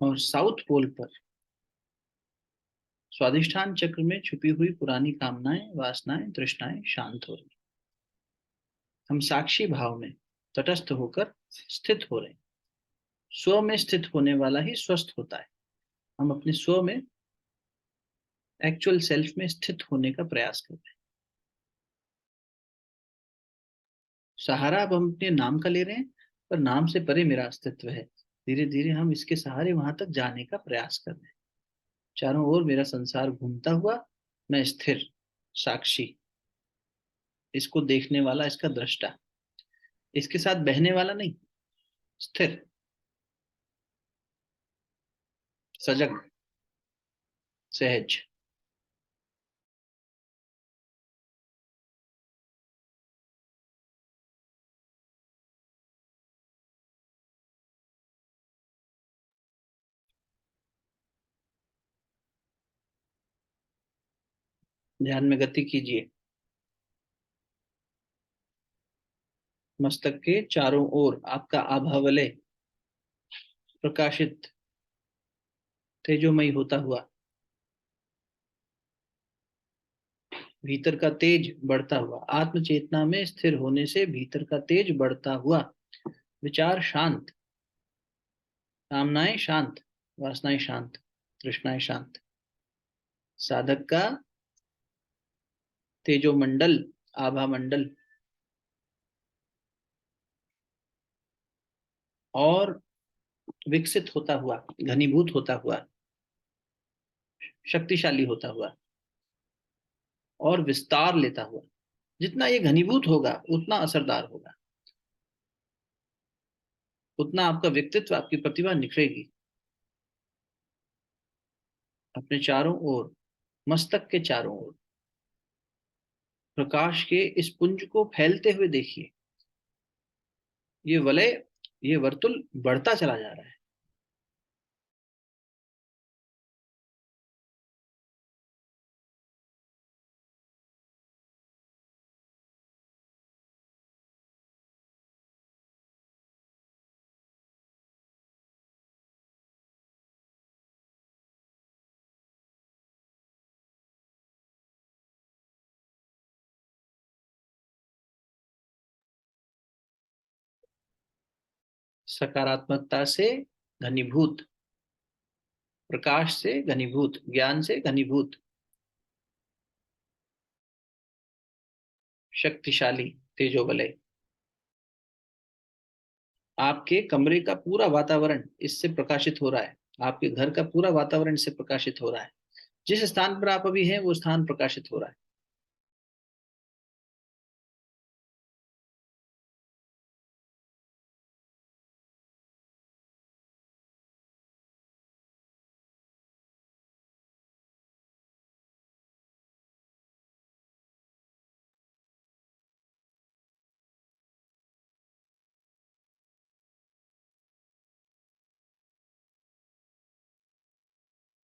और साउथ पोल पर स्वादिष्ठान चक्र में छुपी हुई पुरानी कामनाएं, वासनाएं, तृष्णाएं शांत हो रही। हम साक्षी भाव में तटस्थ होकर स्थित हो रहे हैं। स्व में स्थित होने वाला ही स्वस्थ होता है। हम अपने स्व में, एक्चुअल सेल्फ में स्थित होने का प्रयास कर रहे हैं। सहारा अब हम अपने नाम का ले रहे हैं, पर नाम से परे मेरा अस्तित्व है। धीरे धीरे हम इसके सहारे वहां तक जाने का प्रयास कर रहे हैं। चारों ओर मेरा संसार घूमता हुआ, मैं स्थिर, साक्षी, इसको देखने वाला, इसका दृष्टा, इसके साथ बहने वाला नहीं, स्थिर, सजग, सहज। ध्यान में गति कीजिए। मस्तक के चारों ओर आपका आभा वलय प्रकाशित, तेजोमयी होता हुआ, भीतर का तेज बढ़ता हुआ, आत्म चेतना में स्थिर होने से भीतर का तेज बढ़ता हुआ, विचार शांत, कामनाएं शांत, वासनाएं शांत, तृष्णाएं शांत। साधक का तेजोमंडल, आभा मंडल और विकसित होता हुआ, घनीभूत होता हुआ, शक्तिशाली होता हुआ और विस्तार लेता हुआ। जितना ये घनीभूत होगा उतना असरदार होगा, उतना आपका व्यक्तित्व, आपकी प्रतिभा निखरेगी। अपने चारों ओर, मस्तक के चारों ओर प्रकाश के इस पुंज को फैलते हुए देखिए। ये वलय, ये वर्तुल बढ़ता चला जा रहा है। सकारात्मकता से घनीभूत, प्रकाश से घनीभूत, ज्ञान से घनीभूत, शक्तिशाली तेजोवलय। आपके कमरे का पूरा वातावरण इससे प्रकाशित हो रहा है। आपके घर का पूरा वातावरण इससे प्रकाशित हो रहा है। जिस स्थान पर आप अभी हैं वो स्थान प्रकाशित हो रहा है।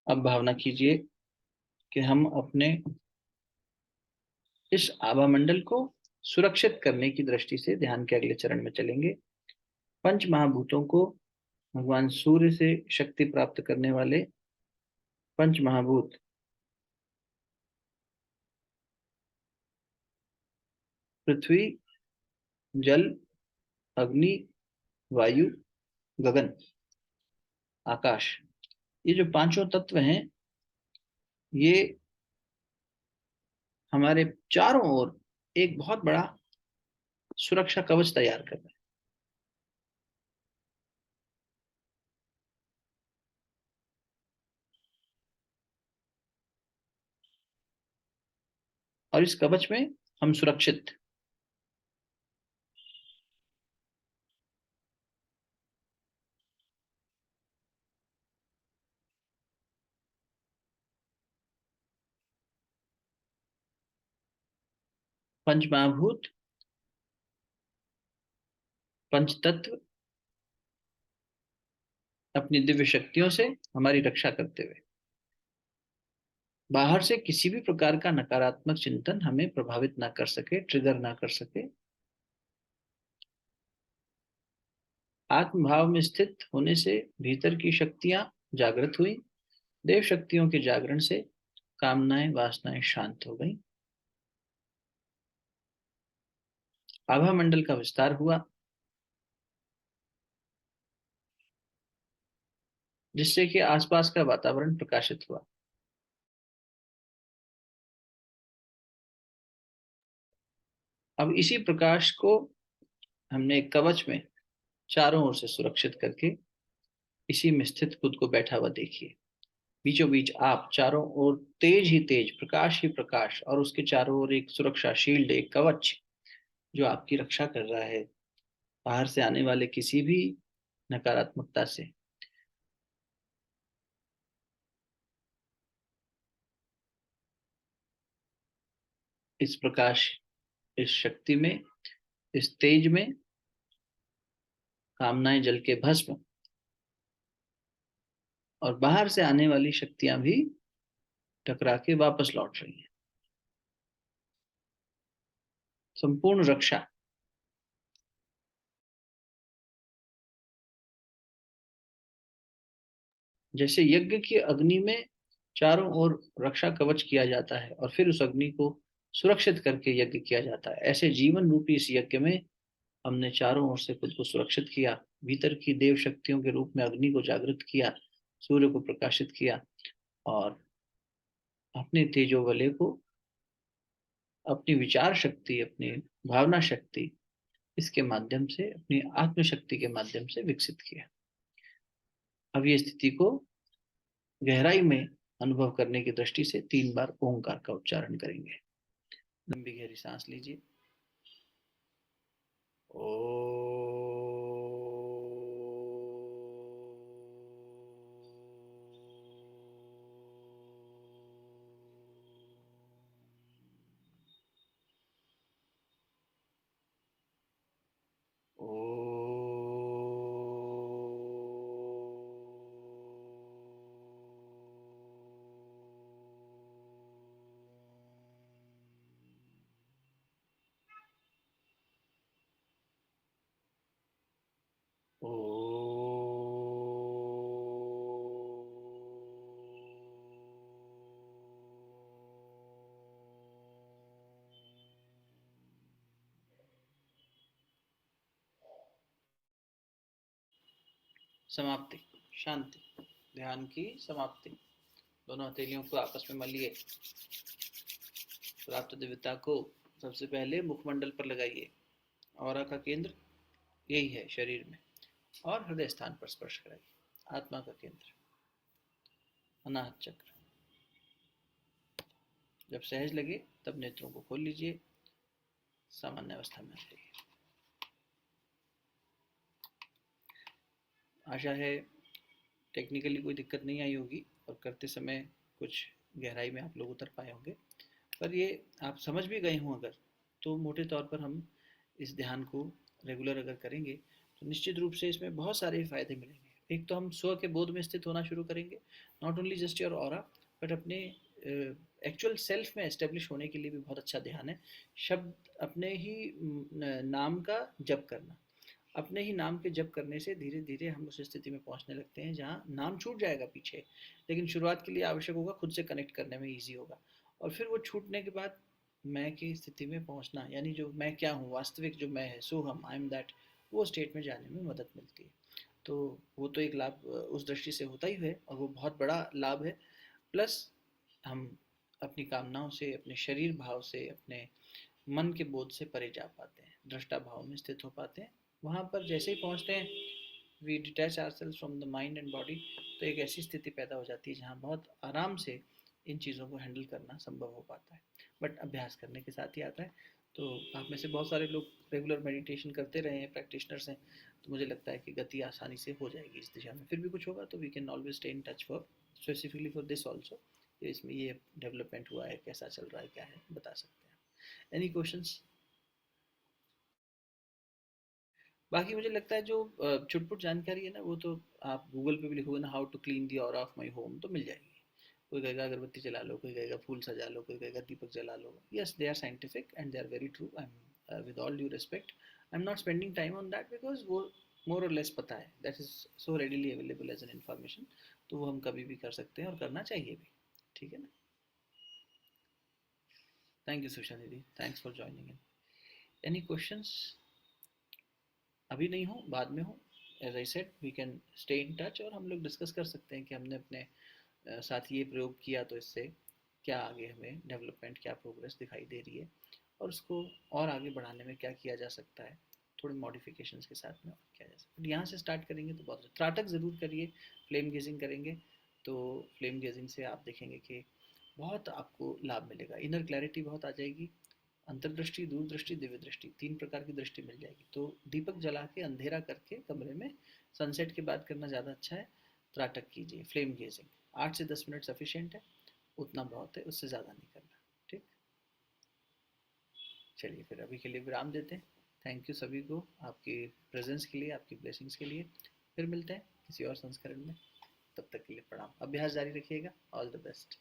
अब भावना कीजिए कि हम अपने इस आभा मंडल को सुरक्षित करने की दृष्टि से ध्यान के अगले चरण में चलेंगे। पंच महाभूतों को, भगवान सूर्य से शक्ति प्राप्त करने वाले पंच महाभूत, पृथ्वी, जल, अग्नि, वायु, गगन, आकाश, ये जो पांचों तत्व हैं, ये हमारे चारों ओर एक बहुत बड़ा सुरक्षा कवच तैयार कर रहे हैं। और इस कवच में हम सुरक्षित। पंच महाभूत, पंच तत्व अपनी दिव्य शक्तियों से हमारी रक्षा करते हुए, बाहर से किसी भी प्रकार का नकारात्मक चिंतन हमें प्रभावित ना कर सके, ट्रिगर ना कर सके। आत्मभाव में स्थित होने से भीतर की शक्तियां जागृत हुई। देव शक्तियों के जागरण से कामनाएं, वासनाएं शांत हो गई। आभा मंडल का विस्तार हुआ, जिससे कि आसपास का वातावरण प्रकाशित हुआ। अब इसी प्रकाश को हमने एक कवच में चारों ओर से सुरक्षित करके इसी में स्थित खुद को बैठा हुआ देखिए। बीचों बीच आप चारों ओर तेज ही तेज, प्रकाश ही प्रकाश, और उसके चारों ओर एक सुरक्षा शील्ड, एक कवच जो आपकी रक्षा कर रहा है बाहर से आने वाले किसी भी नकारात्मकता से। इस प्रकाश, इस शक्ति में, इस तेज में कामनाएं जल के भस्म, और बाहर से आने वाली शक्तियां भी टकरा के वापस लौट रही हैं। संपूर्ण रक्षा। जैसे यज्ञ की अग्नि में चारों ओर रक्षा कवच किया जाता है और फिर उस अग्नि को सुरक्षित करके यज्ञ किया जाता है, ऐसे जीवन रूपी इस यज्ञ में हमने चारों ओर से खुद को सुरक्षित किया। भीतर की देव शक्तियों के रूप में अग्नि को जागृत किया, सूर्य को प्रकाशित किया, और अपने तेजोवलय को, अपनी विचार शक्ति, अपनी भावना शक्ति, इसके माध्यम से, अपनी आत्मशक्ति के माध्यम से विकसित किया। अब ये स्थिति को गहराई में अनुभव करने की दृष्टि से 3 बार ओंकार का उच्चारण करेंगे। लंबी गहरी सांस लीजिए। ओ समाप्ति, शांति, ध्यान की समाप्ति। दोनों हथेलियों को आपस में मलिए। प्राप्त दिव्यता को सबसे पहले मुखमंडल पर लगाइए। ऑरा का केंद्र यही है शरीर में, और हृदय स्थान पर स्पर्श कराइए। आत्मा का केंद्र अनाहत चक्र। जब सहज लगे तब नेत्रों को खोल लीजिए, सामान्य अवस्था में आ जाइए। आशा है टेक्निकली कोई दिक्कत नहीं आई होगी और करते समय कुछ गहराई में आप लोग उतर पाए होंगे, पर ये आप समझ भी गए हों अगर, तो मोटे तौर पर हम इस ध्यान को रेगुलर अगर करेंगे तो निश्चित रूप से इसमें बहुत सारे फायदे मिलेंगे। एक तो हम स्व के बोध में स्थित होना शुरू करेंगे, not only just your aura but अपने एक्चुअल सेल्फ में एस्टेब्लिश होने के लिए भी बहुत अच्छा ध्यान है। शब्द अपने ही नाम का जप करना, अपने ही नाम के जप करने से धीरे धीरे हम उस स्थिति में पहुंचने लगते हैं जहां नाम छूट जाएगा पीछे, लेकिन शुरुआत के लिए आवश्यक होगा खुद से कनेक्ट करने में ईजी होगा, और फिर वो छूटने के बाद मैं की स्थिति में पहुंचना, यानी जो मैं क्या हूँ, वास्तविक जो मैं है, सो हम, आई एम दैट, वो स्टेट में जाने में मदद मिलती है। तो वो तो एक लाभ उस दृष्टि से होता ही है, और वो बहुत बड़ा लाभ है। प्लस हम अपनी कामनाओं से, अपने शरीर भाव से, अपने मन के बोध से परे जा पाते हैं, दृष्टा भाव में स्थित हो पाते हैं। वहाँ पर जैसे ही पहुँचते हैं, we detach ourselves from the mind and body, तो एक ऐसी स्थिति पैदा हो जाती है जहाँ बहुत आराम से इन चीज़ों को हैंडल करना संभव हो पाता है। बट अभ्यास करने के साथ ही आता है। तो आप में से बहुत सारे लोग रेगुलर मेडिटेशन करते रहे हैं, प्रैक्टिशनर्स हैं, तो मुझे लगता है कि गति आसानी से हो जाएगी इस दिशा में। फिर भी कुछ होगा तो we can always stay in touch for specifically for this also, इसमें ये डेवलपमेंट हुआ है, कैसा चल रहा है, क्या है, बता सकते हैं। Any questions? बाकी मुझे लगता है जो छुटपुट जानकारी है ना, वो तो आप गूगल पे भी लिखोगे ना, how to clean the aura of my home, तो मिल जाएगी। कोई कहेगा अगरबत्ती जला लो, कोई कहेगा फूल सजा लो, कोई कहेगा दीपक जला लो। Yes, they are scientific and they are very true. I am with all due respect, I am not spending time on that because वो मोर और लेस पता है, that is so readily available as an information, तो वो हम कभी भी कर सकते हैं और करना चाहिए भी। ठीक है ना? थैंक यू सुषा दीदी, thanks for joining in. Any questions? अभी नहीं हो, बाद में हो। As I said, we can stay in touch, और हम लोग डिस्कस कर सकते हैं कि हमने अपने साथ ये प्रयोग किया तो इससे क्या आगे हमें डेवलपमेंट, क्या प्रोग्रेस दिखाई दे रही है, और उसको और आगे बढ़ाने में क्या किया जा सकता है, थोड़े मॉडिफिकेशंस के साथ में किया जा सकता है। यहाँ से स्टार्ट करेंगे तो बहुत अच्छा। त्राटक ज़रूर करिए, फ्लेम गेजिंग करेंगे तो फ्लेम गेजिंग से आप देखेंगे कि बहुत आपको लाभ मिलेगा, इनर क्लैरिटी बहुत आ जाएगी, अंतर्दृष्टि, दूरदृष्टि, दिव्य दृष्टि, 3 प्रकार की दृष्टि मिल जाएगी। तो दीपक जला के अंधेरा करके कमरे में सनसेट के बाद करना ज़्यादा अच्छा है। त्राटक कीजिए, फ्लेम गेजिंग, 8 से 10 मिनट सफिशिएंट है, उतना बहुत है, उससे ज़्यादा नहीं करना। ठीक, चलिए फिर अभी के लिए विराम देते हैं। थैंक यू सभी को आपकी प्रेजेंस के लिए, आपकी ब्लेसिंग्स के लिए। फिर मिलते हैं किसी और संस्करण में, तब तक के लिए प्रणाम। अभ्यास जारी रखिएगा। All the best.